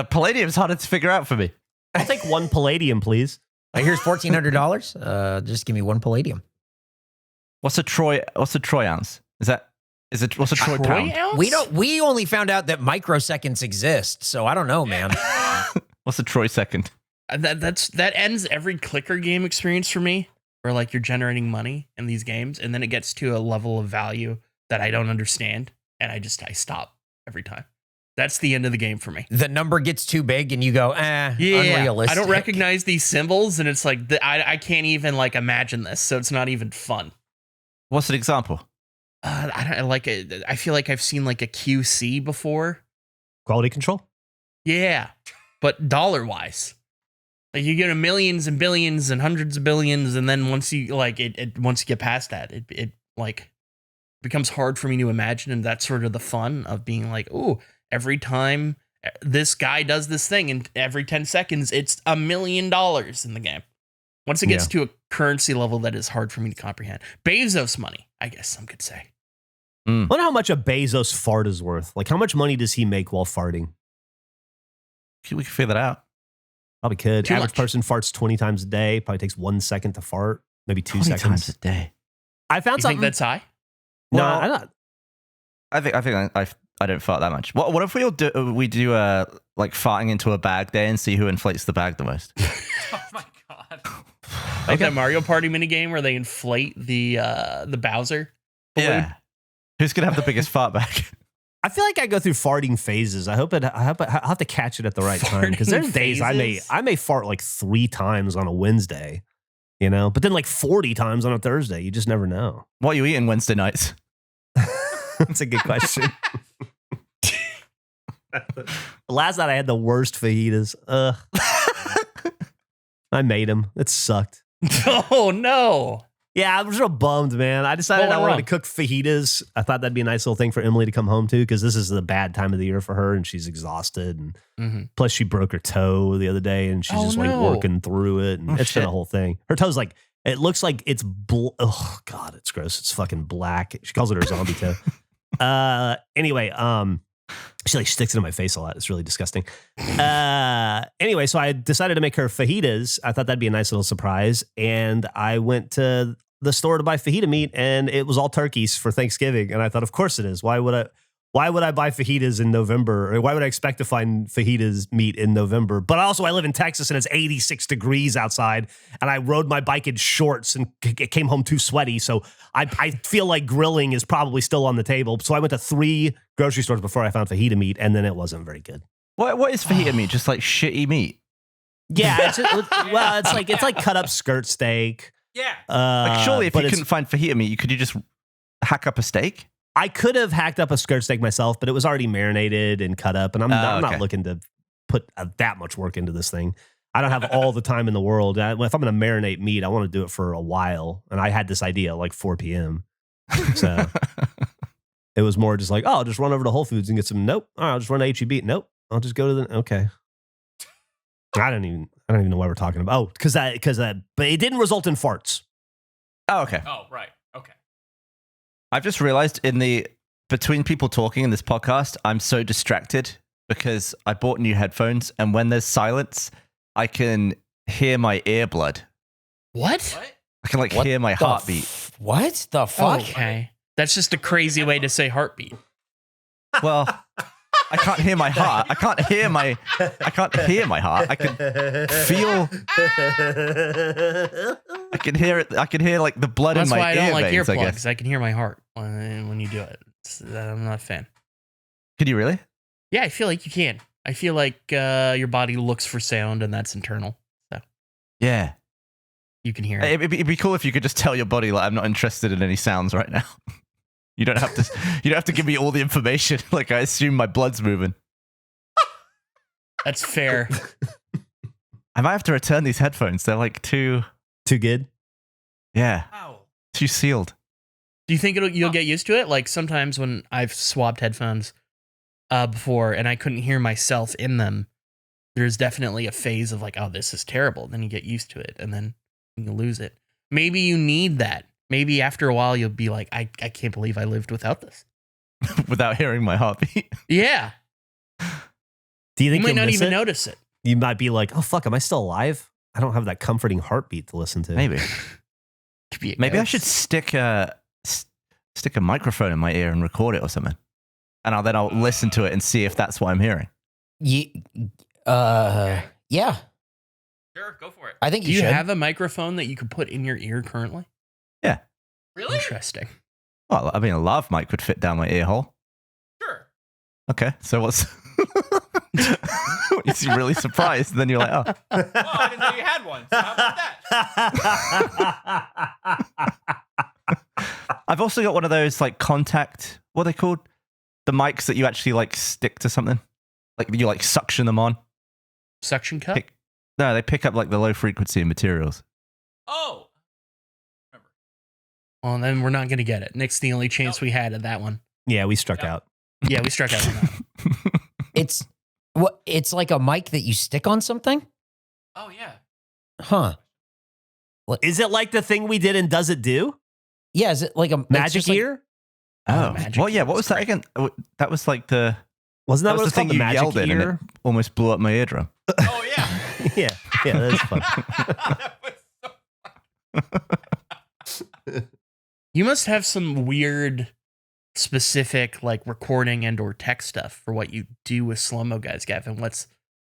Palladium's harder to figure out for me. I'll take one palladium, please. Here's $1,400. Just give me one palladium. What's a troy ounce? What's a troy pound? Ounce? We only found out that microseconds exist, so I don't know, man. What's a troy second? That ends every clicker game experience for me, where like you're generating money in these games, and then it gets to a level of value that I don't understand, and I stop every time. That's the end of the game for me. The number gets too big and you go, unrealistic. I don't recognize these symbols, and it's like I can't even like imagine this, so it's not even fun. What's an example? I feel like I've seen like a QC before. Quality control. Yeah, but dollar wise, like you get a millions and billions and hundreds of billions, and then once you once you get past that, it like becomes hard for me to imagine, and that's sort of the fun of being like, oh, every time this guy does this thing, and every 10 seconds, it's $1 million in the game. Once it gets to a currency level that is hard for me to comprehend, Bezos money, I guess some could say. I wonder how much a Bezos fart is worth. Like, how much money does he make while farting? We can figure that out. Probably could. Too Average much. person farts 20 times a day. Probably takes 1 second to fart. Maybe 2 20 seconds. times a day. I found You something. think that's high? No, Well, I'm not. I think I don't fart that much. What if we do like farting into a bag day and see who inflates the bag the most? Oh my god. Like that Mario Party minigame where they inflate the Bowser balloon? Yeah. Who's gonna have the biggest fart bag? I feel like I go through farting phases. I'll have to catch it at the right time, because there's Farting days phases? I may fart like 3 times on a Wednesday, but then like 40 times on a Thursday. You just never know. What are you eating Wednesday nights? That's a good question. Last night I had the worst fajitas. I made them. It sucked. Oh no. Yeah, I was real bummed, man. I decided What I went wanted to cook fajitas. I thought that'd be a nice little thing for Emily to come home to, because this is the bad time of the year for her, and she's exhausted. And plus, she broke her toe the other day, and she's just like working through it. And it's been a whole thing. Her toe's like, it looks like it's, oh God, it's gross. It's fucking black. She calls it her zombie toe. Anyway, she like sticks it in my face a lot. It's really disgusting. Anyway, so I decided to make her fajitas. I thought that'd be a nice little surprise. And I went to the store to buy fajita meat, and it was all turkeys for Thanksgiving. And I thought, of course it is. Why would Why would I buy fajitas in November? Or why would I expect to find fajitas meat in November? But also, I live in Texas and it's 86 degrees outside, and I rode my bike in shorts and came home too sweaty. So I feel like grilling is probably still on the table. So I went to 3 grocery stores before I found fajita meat, and then it wasn't very good. What is fajita meat? Just like shitty meat? Yeah, it's like cut up skirt steak. Yeah. Like surely if you couldn't find fajita meat, could you just hack up a steak? I could have hacked up a skirt steak myself, but it was already marinated and cut up, and I'm not looking to put that much work into this thing. I don't have all the time in the world. If I'm going to marinate meat, I want to do it for a while, and I had this idea at like 4 p.m. So it was more just like, oh, I'll just run over to Whole Foods and get some. Nope. All right, I'll just run to HEB. Nope. I'll just go to the. Okay. I don't even know what we're talking about. Oh, because but it didn't result in farts. Oh, okay. Oh, right. Okay. I've just realized between people talking in this podcast, I'm so distracted because I bought new headphones, and when there's silence, I can hear my ear blood. What? I can hear my heartbeat. What the fuck? Okay. That's just a crazy way to say heartbeat. Well, I can't hear my heart. I can't hear my heart. I can feel. I can hear it. I can hear like the blood That's in my why I don't like veins, I guess. earplugs. I can hear my heart when you do it. I'm not a fan. Can you really? Yeah, I feel like you can. I feel like your body looks for sound, and that's internal. So Yeah. you can hear it. It'd be cool if you could just tell your body like I'm not interested in any sounds right now. You don't have to give me all the information. Like I assume my blood's moving. That's fair. I might have to return these headphones. They're like too good. Yeah. Ow. Too sealed. Do you think you'll get used to it? Like sometimes when I've swapped headphones before and I couldn't hear myself in them, there's definitely a phase of like, oh, this is terrible. Then you get used to it and then you lose it. Maybe you need that. Maybe after a while you'll be like, I can't believe I lived without this. Without hearing my heartbeat. Yeah. Do you think You might you'll not miss even it? notice it. You might be like, oh fuck, am I still alive? I don't have that comforting heartbeat to listen to. Maybe. Could be a Maybe I ghost. should stick a microphone in my ear and record it or something. And I'll listen to it and see if that's what I'm hearing. Yeah. Sure, go for it. I think Do you you should. have a microphone that you could put in your ear currently? Yeah. Really? Interesting. Well, I mean, a lav mic could fit down my ear hole. Sure. Okay, so what's... You seem really surprised, and then you're like, oh. Well, I didn't know you had one. So how about that? I've also got one of those like contact, what are they called? The mics that you actually like stick to something. Like you like suction them on. Suction cup? No, they pick up like the low frequency materials. Oh. Well, then we're not going to get it. Nick's the only chance we had at that one. Yeah, we struck out. Yeah, we struck out on that one. It's like a mic that you stick on something? Oh, yeah. Huh. Is it like the thing we did in Does It Do? Yeah, is it like a it's Magic just like- Ear? Oh, Magic well, yeah. Ear What was that again? That was like the... Wasn't that, That what was it's the called? thing The you Magic yelled in, and Ear? it almost blew up my eardrum. Oh, yeah. Yeah, that's fun. That was so You must have some weird, specific, like recording and or tech stuff for what you do with slow-mo guys, Gavin. What's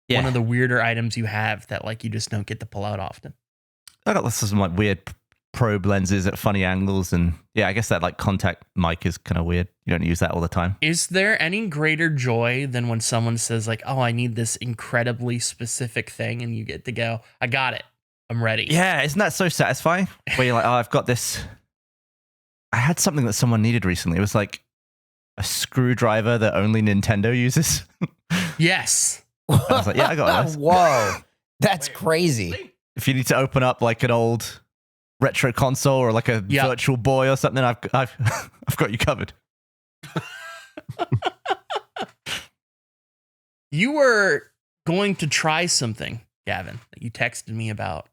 Yeah. one of the weirder items you have that like you just don't get to pull out often? I got some like weird probe lenses at funny angles, and yeah, I guess that like contact mic is kind of weird. You don't use that all the time. Is there any greater joy than when someone says like, oh, I need this incredibly specific thing, and you get to go, I got it. I'm ready. Yeah, isn't that so satisfying? Where you're like, oh, I've got this. I had something that someone needed recently. It was like a screwdriver that only Nintendo uses. Yes. I was like, yeah, I got this. Whoa. That's Wait, crazy. really? If you need to open up like an old retro console or like a Yeah. virtual boy or something, I've I've got you covered. You were going to try something, Gavin, that you texted me about.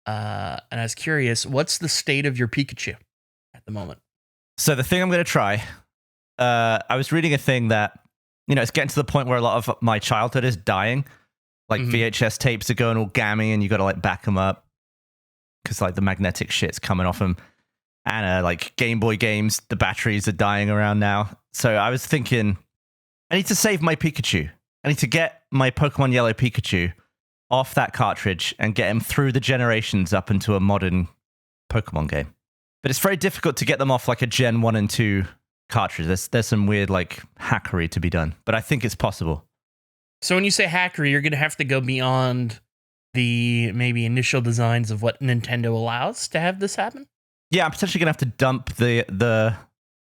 And I was curious, what's the state of your Pikachu at the moment? So the thing I'm going to try, I was reading a thing that, you know, it's getting to the point where a lot of my childhood is dying. Like Mhm. VHS tapes are going all gammy and you got to like back them up because like the magnetic shit's coming off them. and like Game Boy games, the batteries are dying around now. So I was thinking, I need to save my Pikachu. I need to get my Pokemon Yellow Pikachu off that cartridge and get him through the generations up into a modern Pokemon game. But it's very difficult to get them off like a Gen 1 and 2 cartridge. There's some weird like hackery to be done, but I think it's possible. So when you say hackery, you're going to have to go beyond the maybe initial designs of what Nintendo allows to have this happen? Yeah, I'm potentially going to have to dump the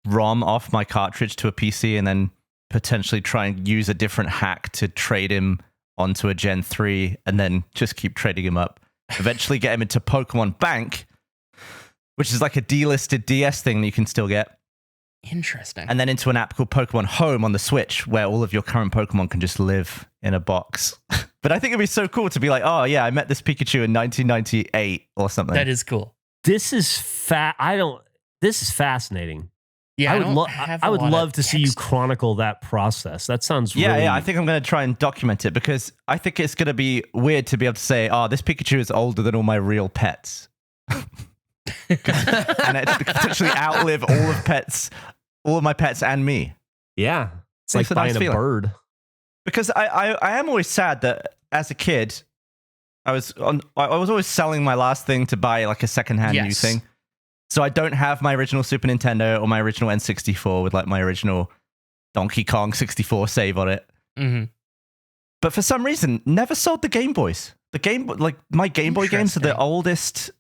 ROM off my cartridge to a PC and then potentially try and use a different hack to trade him onto a Gen 3 and then just keep trading him up. Eventually get him into Pokemon Bank, which is like a delisted DS thing that you can still get. Interesting. And then into an app called Pokemon Home on the Switch, where all of your current Pokemon can just live in a box. But I think it'd be so cool to be like, oh yeah, I met this Pikachu in 1998 or something. That is cool. This is This is fascinating. Yeah, I would love to see you chronicle that process. That sounds really... Yeah, I think I'm going to try and document it because I think it's going to be weird to be able to say, oh, this Pikachu is older than all my real pets. And it potentially outlive all of my pets and me. Yeah. It's like buying a bird. Because I am always sad that as a kid, I was always selling my last thing to buy like a secondhand new thing. So I don't have my original Super Nintendo or my original N64 with like my original Donkey Kong 64 save on it. Mm-hmm. But for some reason, never sold the Game Boys. My Game Boy games are the oldest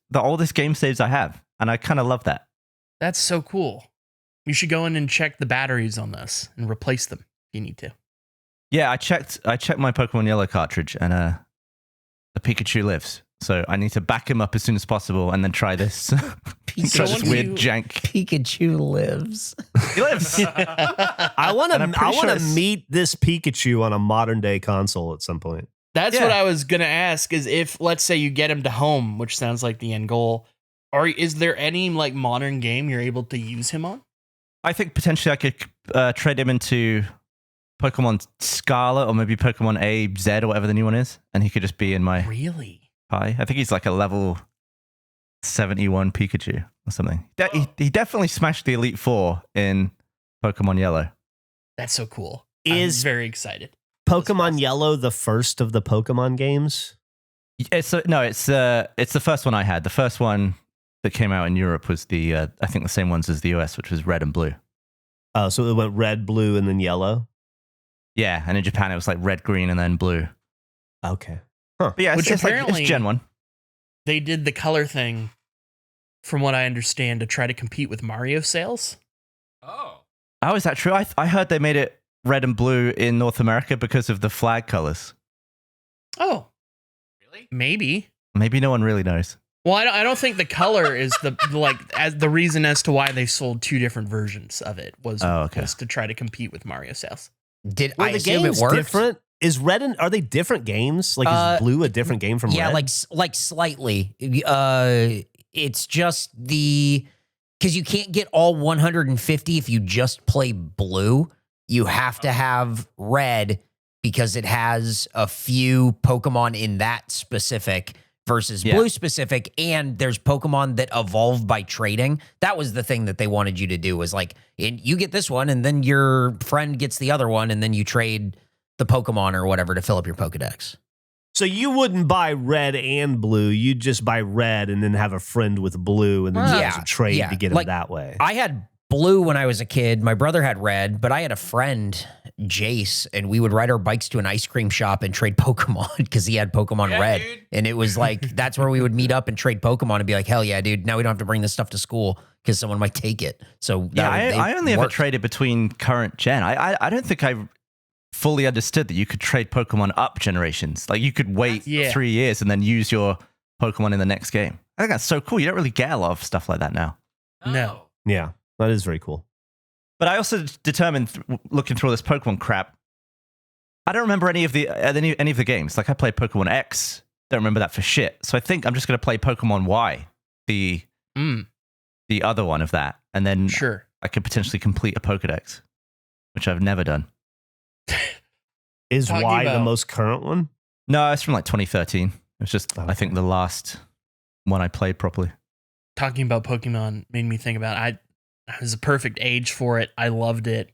game saves I have, and I kind of love that. That's so cool. You should go in and check the batteries on this and replace them if you need to. Yeah, I checked my Pokemon Yellow cartridge, and the Pikachu lives. So I need to back him up as soon as possible, and then try this. Try this weird jank. Pikachu lives. He lives. I want to meet this Pikachu on a modern day console at some point. That's what I was going to ask is if, let's say you get him to home, which sounds like the end goal, or is there any like modern game you're able to use him on? I think potentially I could trade him into Pokemon Scarlet or maybe Pokemon AZ or whatever the new one is, and he could just be in my Really? pie. I think he's like a level 71 Pikachu or something. He definitely smashed the Elite Four in Pokemon Yellow. That's so cool. I'm Is very excited. Pokemon Yellow the first of the Pokemon games? It's the first one I had. The first one that came out in Europe was I think the same ones as the US, which was Red and Blue. Oh, so it went red, blue, and then yellow? Yeah, and in Japan it was like red, green, and then blue. Okay. Huh. But yeah, Which it's apparently Gen 1. They did the color thing, from what I understand, to try to compete with Mario sales. Oh. Oh, is that true? I heard they made it red and blue in North America because of the flag colors. Oh. Really? Maybe. Maybe no one really knows. Well, I don't think the color is the reason as to why they sold two different versions of it was to try to compete with Mario sales. I assume it worked? Different? Is red and are they different games? Like is blue a different game from red? Yeah, like slightly. It's just because you can't get all 150 if you just play blue. You have to have red because it has a few Pokemon in that specific versus blue specific, and there's Pokemon that evolve by trading. That was the thing that they wanted you to do was like, you get this one, and then your friend gets the other one, and then you trade the Pokemon or whatever to fill up your Pokedex. So you wouldn't buy red and blue. You'd just buy red and then have a friend with blue and then you guys would trade to get them that way. I had blue when I was a kid. My brother had red, but I had a friend, Jace, and we would ride our bikes to an ice cream shop and trade Pokemon because he had Pokemon red. Dude. And it was like, that's where we would meet up and trade Pokemon and be like, hell yeah, dude. Now we don't have to bring this stuff to school because someone might take it. So I only ever traded between current gen. I don't think I fully understood that you could trade Pokemon up generations. Like you could wait 3 years and then use your Pokemon in the next game. I think that's so cool. You don't really get a lot of stuff like that now. No. Yeah, that is very cool. But I also determined, looking through all this Pokemon crap, I don't remember any of the games. Like I played Pokemon X, don't remember that for shit. So I think I'm just going to play Pokemon Y, the other one of that, and then I could potentially complete a Pokedex, which I've never done. Is Y the most current one? No, it's from like 2013. It's just I think the last one I played properly. talking about Pokemon made me think about I was a perfect age for it. I loved it.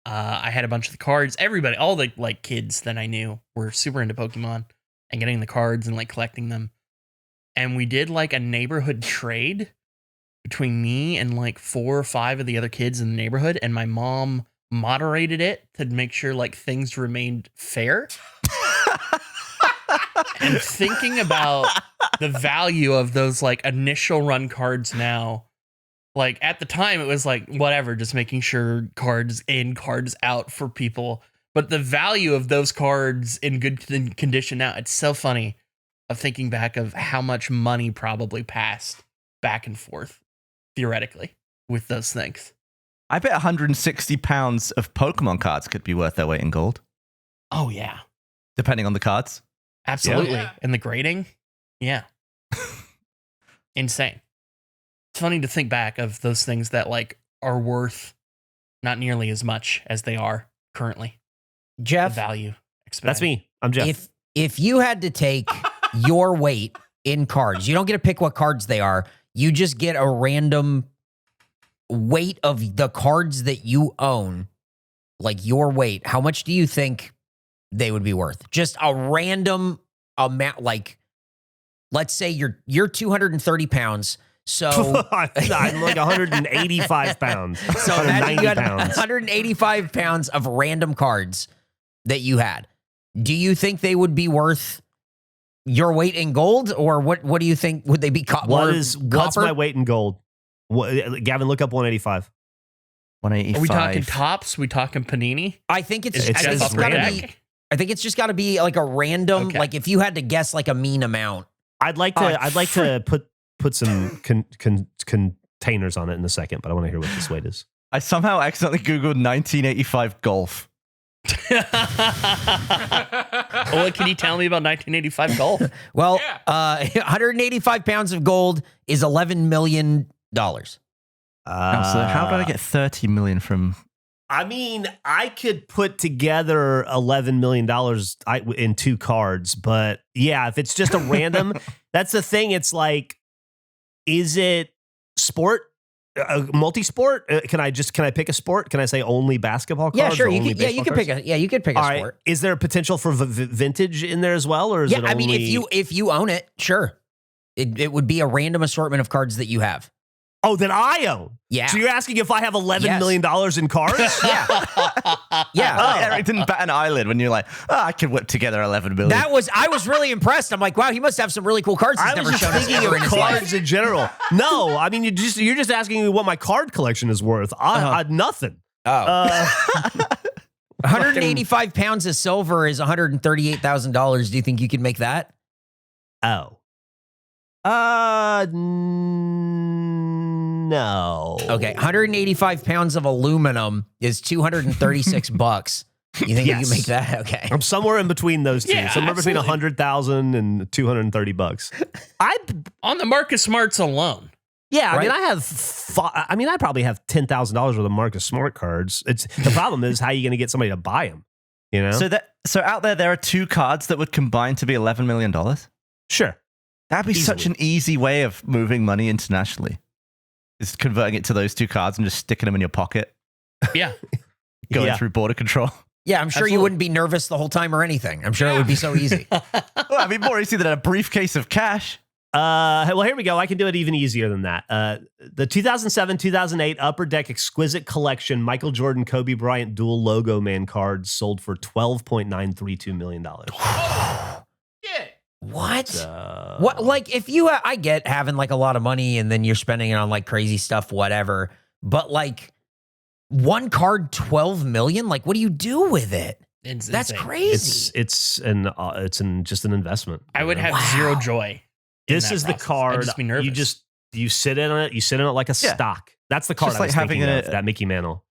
I had a bunch of the cards. Everybody, all the like kids that I knew were super into Pokemon and getting the cards and like collecting them. And we did like a neighborhood trade between me and like 4 or 5 of the other kids in the neighborhood, and my mom moderated it to make sure like things remained fair. And thinking about the value of those like initial run cards now, like at the time it was like whatever, just making sure cards in, cards out for people. But the value of those cards in good condition now, it's so funny of thinking back of how much money probably passed back and forth theoretically with those things. I bet 160 pounds of Pokemon cards could be worth their weight in gold, Oh yeah, depending on the cards. absolutely. Yeah. And the grading, yeah, insane. It's funny to think back of those things that like are worth not nearly as much as they are currently. The Geoff, value. That's me. I'm Geoff. if you had to take your weight in cards, you don't get to pick what cards they are. You just get a random weight of the cards that you own, like your weight. How much do you think they would be worth? Just a random amount. Like, let's say you're 230 pounds. So I'm like 185 pounds. So imagine you had 190 pounds. 185 pounds of random cards that you had. Do you think they would be worth your weight in gold, or what do you think? Would they be What's copper? my weight in gold? Gavin, look up 185. 185. Are we talking tops? We talking Panini? I think it's It I think says it's gotta random. be. I think it's just got to be like a random. Okay. Like if you had to guess like a mean amount. I'd like to put some containers on it in a second, but I want to hear what this weight is. I somehow accidentally Googled 1985 golf. What can you tell me about 1985 golf? Well, 185 pounds of gold is $11 million. So how did I get 30 million from? I mean, I could put together $11 million in 2 cards, but yeah, if it's just a random, that's the thing. It's like, is it sport? Multi-sport? Can I pick a sport? Can I say only basketball cards? Yeah, sure. or You only could. Yeah, you baseball could cards? pick a. Yeah, you could pick a All right. sport. Is there potential for vintage in there as well, or is Yeah, it I mean, only- if you own it, sure, it would be a random assortment of cards that you have. Oh, that I own. Yeah. So you're asking if I have $11 Yes. million in cards? Yeah, yeah. Oh, Eric didn't bat an eyelid when you're like, I could whip together 11 million. I was really impressed. I'm like, wow, he must have some really cool cards he's I was never just shown us thinking ever of in his life. cards in general. No, I mean you're just asking me what my card collection is worth. I nothing. Oh. 185 pounds of silver is $138,000. Do you think you could make that? Oh. No. Okay, 185 pounds of aluminum is $236. You think you Yes. can make that? Okay. I'm somewhere in between those two. Yeah, somewhere between absolutely. 100,000 and $230. On the Marcus Smarts alone. Yeah, I Right. mean, I probably have $10,000 worth of Marcus Smart cards. The problem is how are you going to get somebody to buy them? You know? So out there are 2 cards that would combine to be $11 million. Sure. That'd be such Easily. an easy way of moving money internationally. Is converting it to those 2 cards and just sticking them in your pocket, Yeah. going Yeah. through border control. Yeah, I'm sure you Absolutely. wouldn't be nervous the whole time or anything. I'm sure it would be so easy. Well, that'd be more easy than a briefcase of cash. Well, here we go. I can do it even easier than that. The 2007-2008 Upper Deck Exquisite Collection Michael Jordan, Kobe Bryant dual logo man cards sold for $12.932 million. What? What? Like, if you, I get having like a lot of money and then you're spending it on like crazy stuff, whatever. But like, one card, 12 million. Like, what do you do with it? It's That's insane. crazy. It's just an investment. I would you know? have zero joy. in This that is the process. I'd card. just be nervous. You sit in it. You sit in it like a Yeah. stock. That's the card just I like was having thinking a- of, that Mickey Mantle.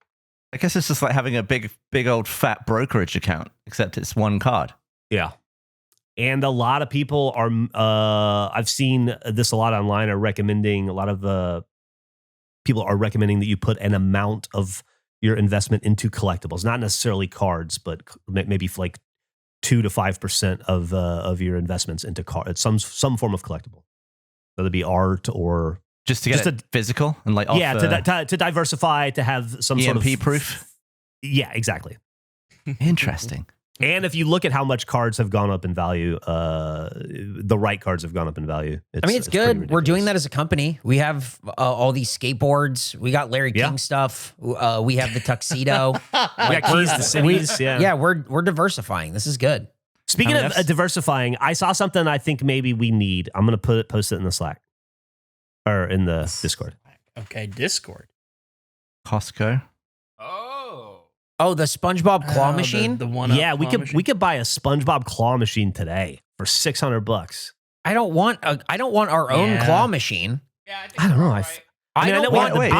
I guess it's just like having a big old fat brokerage account, except it's one card. Yeah. And a lot of people are, I've seen this a lot online, are recommending, a lot of people are recommending that you put an amount of your investment into collectibles, not necessarily cards, but maybe like 2 to 5% of your investments into cards, some form of collectible, whether it be art or Just to get it physical and like yeah, to diversify, to have some sort of EMP proof. Yeah, exactly. Interesting. And if you look at how much cards have gone up in value, the right cards have gone up in value. It's good. We're doing that as a company. We have all these skateboards. We got Larry King stuff. We have the tuxedo. We got keys to cities. Yeah, we're diversifying. This is good. Speaking of diversifying, I saw something I think maybe we need. I'm going to post it in the Slack or in the Discord. Okay, Discord. Costco. Oh, the SpongeBob claw machine. The one. Yeah, we could buy a SpongeBob claw machine today for $600. I don't want our own claw machine. Yeah, I don't know. I don't want already,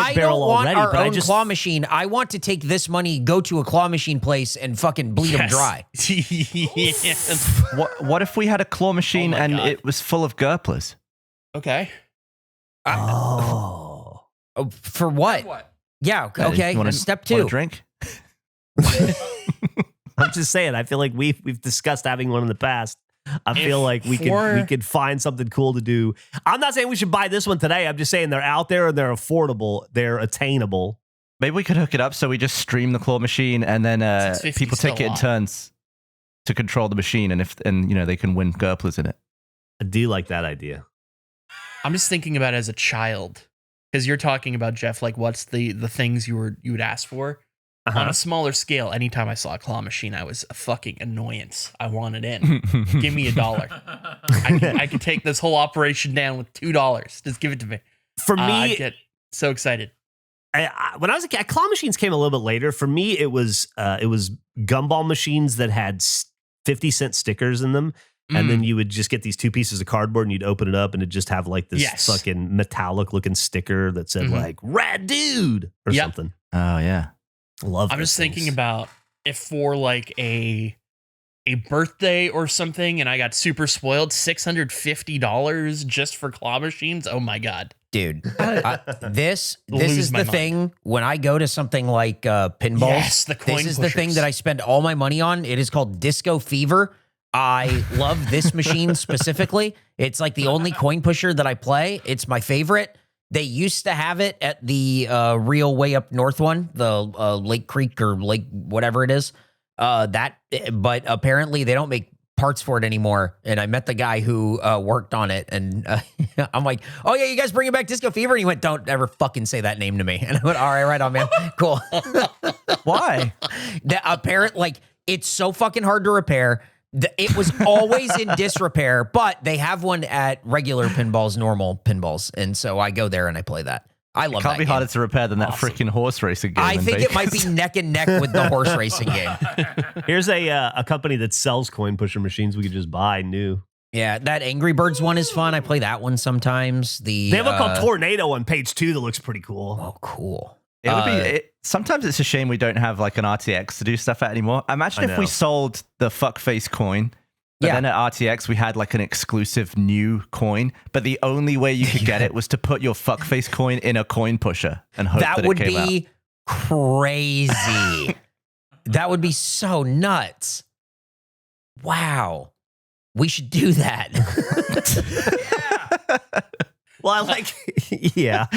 our own claw machine. I want to take this money, go to a claw machine place, and fucking bleed them dry. Yes. What if we had a claw machine and it was full of Gerplers? Okay. For what? Yeah. Okay. Step 2. Want a drink? I'm just saying. I feel like we've discussed having one in the past. I feel like we could find something cool to do. I'm not saying we should buy this one today. I'm just saying they're out there and they're affordable. They're attainable. Maybe we could hook it up so we just stream the claw machine and then people take it in turns to control the machine and they can win Gerplers in it. I do like that idea. I'm just thinking about it as a child because you're talking about, Geoff, like what's the things you would ask for. On a smaller scale, anytime I saw a claw machine, I was a fucking annoyance. I wanted in. Give me $1. I could take this whole operation down with $2. Just give it to me. For me, I get so excited. When I was a kid, claw machines came a little bit later. For me, it was gumball machines that had 50-cent stickers in them. And then you would just get these 2 pieces of cardboard and you'd open it up and it'd just have like this fucking metallic looking sticker that said like "Rad Dude" or something. Oh yeah. Love. I'm just thinking about if for like a birthday or something, and I got super spoiled, $650 just for claw machines. Oh my god, dude! This is the thing. When I go to something like pinballs, yes, the coin this is pushers. the thing that I spend all my money on. It is called Disco Fever. I love this machine specifically. It's like the only coin pusher that I play. It's my favorite. They used to have it at the real way up north one, the Lake Creek or Lake whatever it is. But apparently they don't make parts for it anymore. And I met the guy who worked on it, and I'm like, "Oh yeah, you guys bringing back Disco Fever?" And he went, "Don't ever fucking say that name to me." And I went, "All right on, man, cool." Why? It's so fucking hard to repair. It was always in disrepair, but they have one at regular pinballs, normal pinballs, and so I go there and I play that. I love that. Can't be harder to repair than that freaking horse racing game. I think it might be neck and neck with the horse racing game. Here's a company that sells coin pusher machines we could just buy new. Yeah, that Angry Birds one is fun. I play that one sometimes. They have one called Tornado on page 2 that looks pretty cool. Oh, cool. It would be. Sometimes it's a shame we don't have like an RTX to do stuff at anymore. Imagine if we sold the fuckface coin, but then at RTX we had like an exclusive new coin, but the only way you could get it was to put your fuckface coin in a coin pusher and hope that it came out. That would be crazy. That would be so nuts. Wow. We should do that. Well, I like, yeah.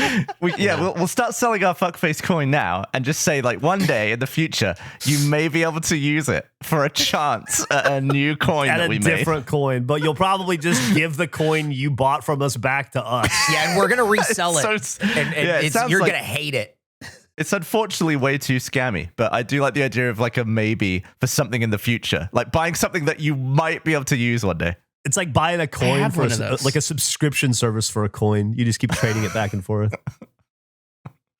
We'll start selling our fuckface coin now and just say, like, one day in the future, you may be able to use it for a chance at a new coin that we made. At a different coin, but you'll probably just give the coin you bought from us back to us. Yeah, and we're going to resell it. You're going to hate it. It's unfortunately way too scammy, but I do like the idea of, like, a maybe for something in the future. Like, buying something that you might be able to use one day. It's like buying a coin for like a subscription service for a coin. You just keep trading it back and forth.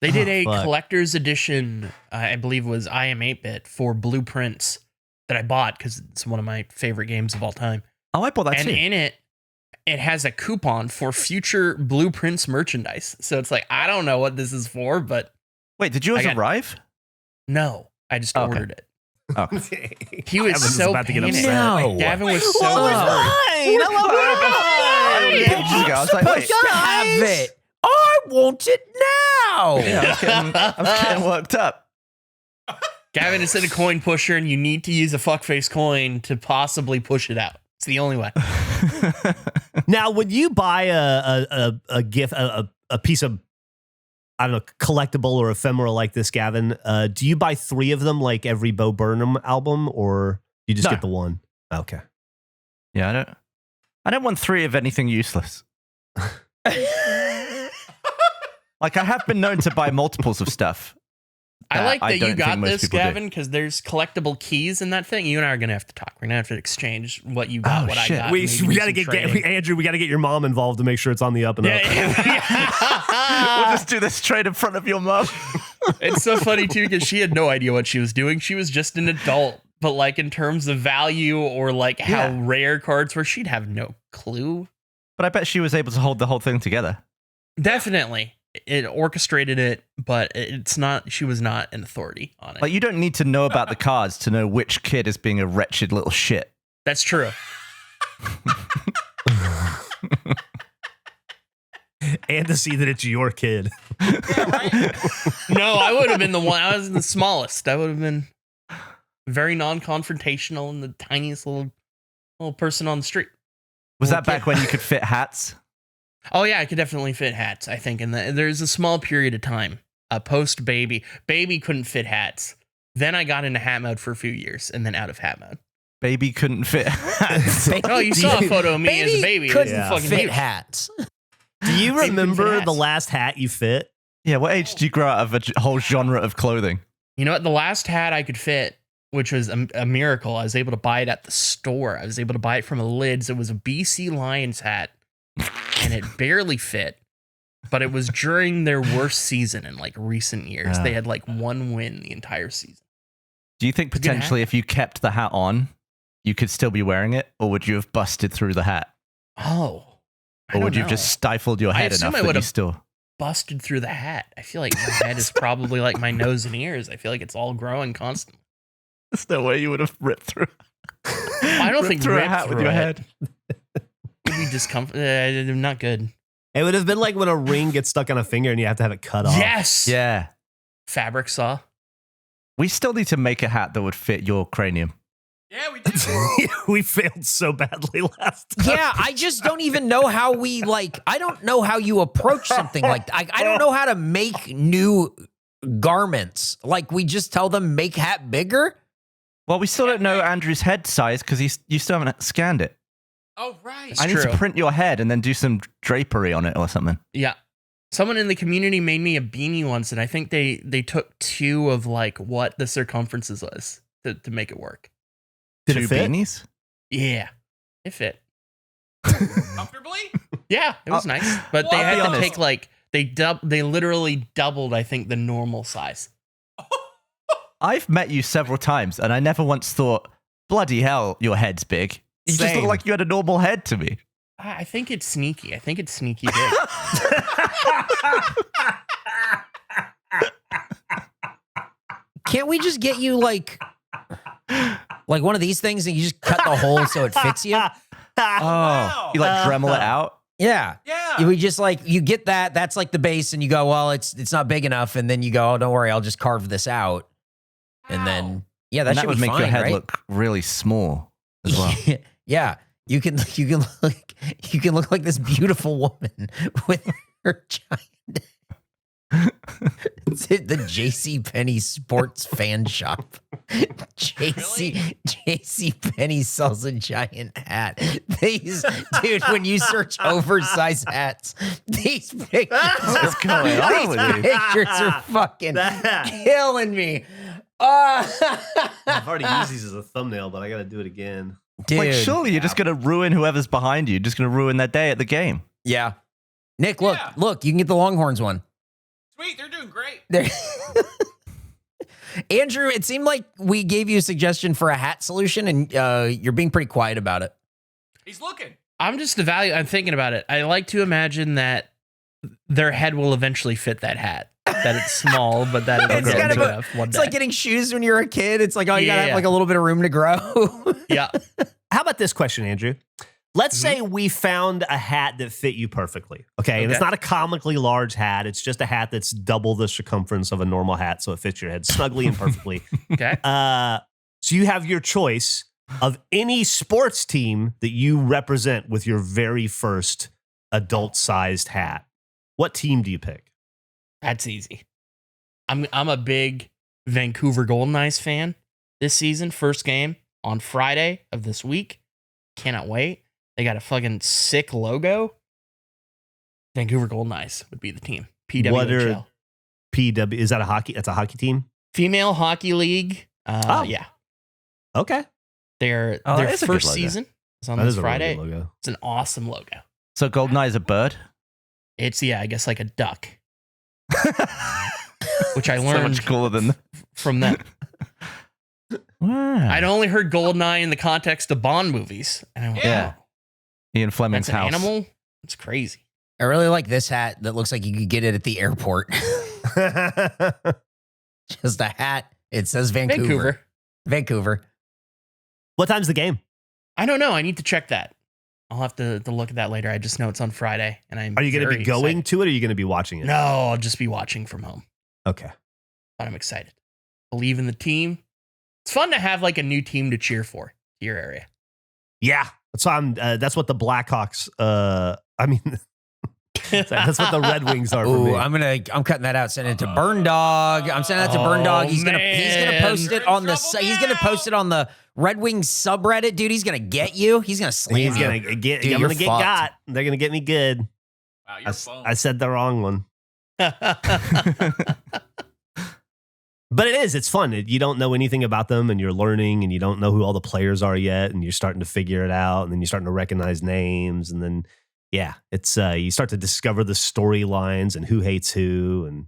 They did a collector's edition, I believe it was I Am 8-Bit, for Blueprints that I bought because it's one of my favorite games of all time. Oh, I bought that too. And in it has a coupon for future Blueprints merchandise. So it's like, I don't know what this is for, but... Wait, did yours arrive? No, I just ordered it. Oh. He was so about to get upset. No. Gavin was so worried. I was like, wait, have it. I want it now. Yeah, I was getting worked up. Gavin is in a coin pusher, and you need to use a fuckface coin to possibly push it out. It's the only way. Now, when you buy a gift, a a piece of, I don't know, collectible or ephemeral like this, Gavin, do you buy 3 of them like every Bo Burnham album, or you just No. get the one? Okay. Yeah, I don't want 3 of anything useless. Like, I have been known to buy multiples of stuff. I like that you don't got think most this, people do. Gavin, because there's collectible keys in that thing. You and I are gonna have to talk. We're gonna have to exchange what you got, Oh, what shit. I got. We maybe got to some get trading. Andrew. We got to get your mom involved to make sure it's on the up and up. We'll just do this trade in front of your mom. It's so funny too because she had no idea what she was doing. She was just an adult, but like in terms of value or like how Yeah. rare cards were, she'd have no clue. But I bet she was able to hold the whole thing together. Definitely, it orchestrated it, but it's not. She was not an authority on it. Like, you don't need to know about the cards to know which kid is being a wretched little shit. That's true. And to see that it's your kid. No, I would have been the one. I was the smallest. I would have been very non-confrontational and the tiniest little person on the street. Was that back when you could fit hats? Oh yeah, I could definitely fit hats. I think, and there's a small period of time, post baby couldn't fit hats. Then I got into hat mode for a few years, and then out of hat mode. Baby couldn't fit hats. Oh, you saw a photo of me as a baby. It was couldn't fucking fit huge. hats. Do you couldn't fit remember hats. the last hat you fit? Yeah, what age did you grow out of a whole genre of clothing? You know what? The last hat I could fit, which was a miracle, I was able to buy it at the store. I was able to buy it from a Lids. It was a BC Lions hat, and it barely fit. But it was during their worst season in like recent years. Yeah. They had like 1 win the entire season. Do you think It's a good potentially hat. if you kept the hat on, you could still be wearing it? Or would you have busted through the hat? Oh. I Or would don't you have know. just stifled your I head assume enough I that you would've- still... busted through the hat? I feel like my head is probably like my nose and ears. I feel like it's all growing constantly. There's no way you would have ripped through. I don't Ripped think through a ripped hat with through your it. head. It'd be discomfort. Not good. It would have been like when a ring gets stuck on a finger and you have to have it cut off. Yes. Yeah. Fabric saw. We still need to make a hat that would fit your cranium. Yeah, we do. We failed so badly last time. Yeah, I just don't even know how we I don't know how you approach something like that. I don't know how to make new garments. Like, we just tell them make hat bigger. Well, we still don't know Andrew's head size because you still haven't scanned it. Oh, right. It's I need true. to print your head and then do some drapery on it or something. Yeah. Someone in the community made me a beanie once, and I think they took 2 of like what the circumferences was to make it work. Did 2 it fit? beanies? Yeah. It fit. Comfortably? Yeah, it was nice. But they I'll had be to honest. take like they literally doubled, I think, the normal size. I've met you several times and I never once thought, bloody hell, your head's big. You just Same. look like you had a normal head to me. I think it's sneaky. I think it's sneaky big. Can't we just get you like one of these things and you just cut the hole so it fits you? Oh, you like Dremel it out? Yeah. Yeah. We just you get that. That's like the base, and you go, well, it's not big enough, and then you go, oh, don't worry, I'll just carve this out, and then that And that should would be make fine, your head right? look really small as well. Yeah, you can look like this beautiful woman with her giant. It's at the JC Penney Sports Fan Shop. JC Penney sells a giant hat. These, dude, when you search oversized hats, these pictures What's going on with you? pictures are fucking killing me. I've already used these as a thumbnail, but I got to do it again. Dude. Like, surely you're just going to ruin whoever's behind you. Just going to ruin their day at the game. Yeah. Nick, look, Yeah. look, you can get the Longhorns one. Sweet, they're doing great. There. Andrew, it seemed like we gave you a suggestion for a hat solution, and you're being pretty quiet about it. He's looking. I'm thinking about it. I like to imagine that their head will eventually fit that hat. That it's small, but that it'll It's grow kind big of a- enough one It's day. like getting shoes when you're a kid. It's like, oh, you gotta have Yeah. like a little bit of room to grow. Yeah. How about this question, Andrew? Let's say we found a hat that fit you perfectly. Okay. And it's Okay. not a comically large hat. It's just a hat that's double the circumference of a normal hat. So it fits your head snugly and perfectly. Okay. So you have your choice of any sports team that you represent with your very first adult sized hat. What team do you pick? That's easy. I'm a big Vancouver Goldeneyes fan this season. First game on Friday of this week. Cannot wait. They got a fucking sick logo. Vancouver Goldeneyes would be the team. PWHL. PW, is that a hockey? That's a hockey team? Female Hockey League. Yeah. Okay. Their that is a good first logo. season is on That this is a really Friday. good logo. It's an awesome logo. So Goldeneye is a bird? It's, I guess like a duck, which I So learned much cooler than from them. Wow. I'd only heard Goldeneye in the context of Bond movies. And I went, Yeah. wow, Ian Fleming's that's an house. animal? It's crazy. I really like this hat that looks like you could get it at the airport. Just a hat. It says Vancouver. Vancouver. What time's the game? I don't know. I need to check that. I'll have to look at that later. I just know it's on Friday. And I'm Are you going to very be going excited. to it, or are you going to be watching it? No, I'll just be watching from home. Okay. But I'm excited. Believe in the team. It's fun to have like a new team to cheer for to your area. Yeah. So that's what the Blackhawks. That's what the Red Wings are for Ooh, me. I'm cutting that out. Sending it to Burn Dog. I'm sending that to Burn Dog. He's gonna post it on the he's gonna post it on the Red Wings subreddit, dude. He's gonna get you. He's gonna slam He's you. gonna get. Dude, I'm you're gonna get fucked. got. They're gonna get me good. Wow, I said the wrong one, but it is. It's fun. You don't know anything about them, and you're learning, and you don't know who all the players are yet, and you're starting to figure it out, and then you're starting to recognize names, and then it's you start to discover the storylines and who hates who, and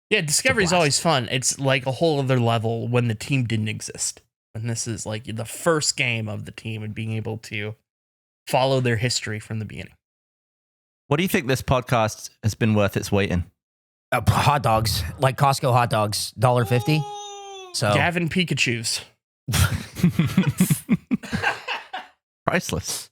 Yeah, Discovery's blast. always fun. It's like a whole other level when the team didn't exist. And this is like the first game of the team and being able to follow their history from the beginning. What do you think this podcast has been worth its weight in? Hot dogs, like Costco hot dogs, $1.50. So Gavin Pikachu's. Priceless.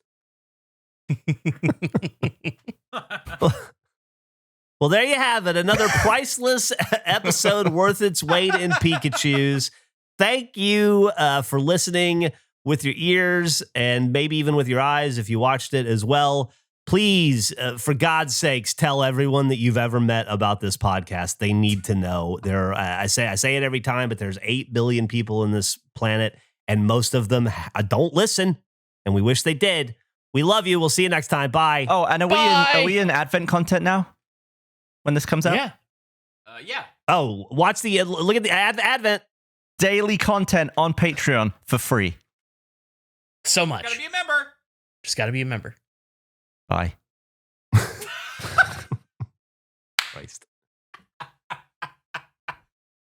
Well, there you have it. Another priceless episode worth its weight in Pikachus. Thank you for listening with your ears and maybe even with your eyes if you watched it as well. Please, for God's sakes, tell everyone that you've ever met about this podcast. They need to know. I say it every time, but there's 8 billion people in this planet, and most of them don't listen, and we wish they did. We love you. We'll see you next time. Bye. Oh, and are we in Advent content now? When this comes out? Yeah. Yeah. Oh, watch look at the Advent. Daily content on Patreon for free. So much. Gotta be a member. Just got to be a member. Bye. Christ.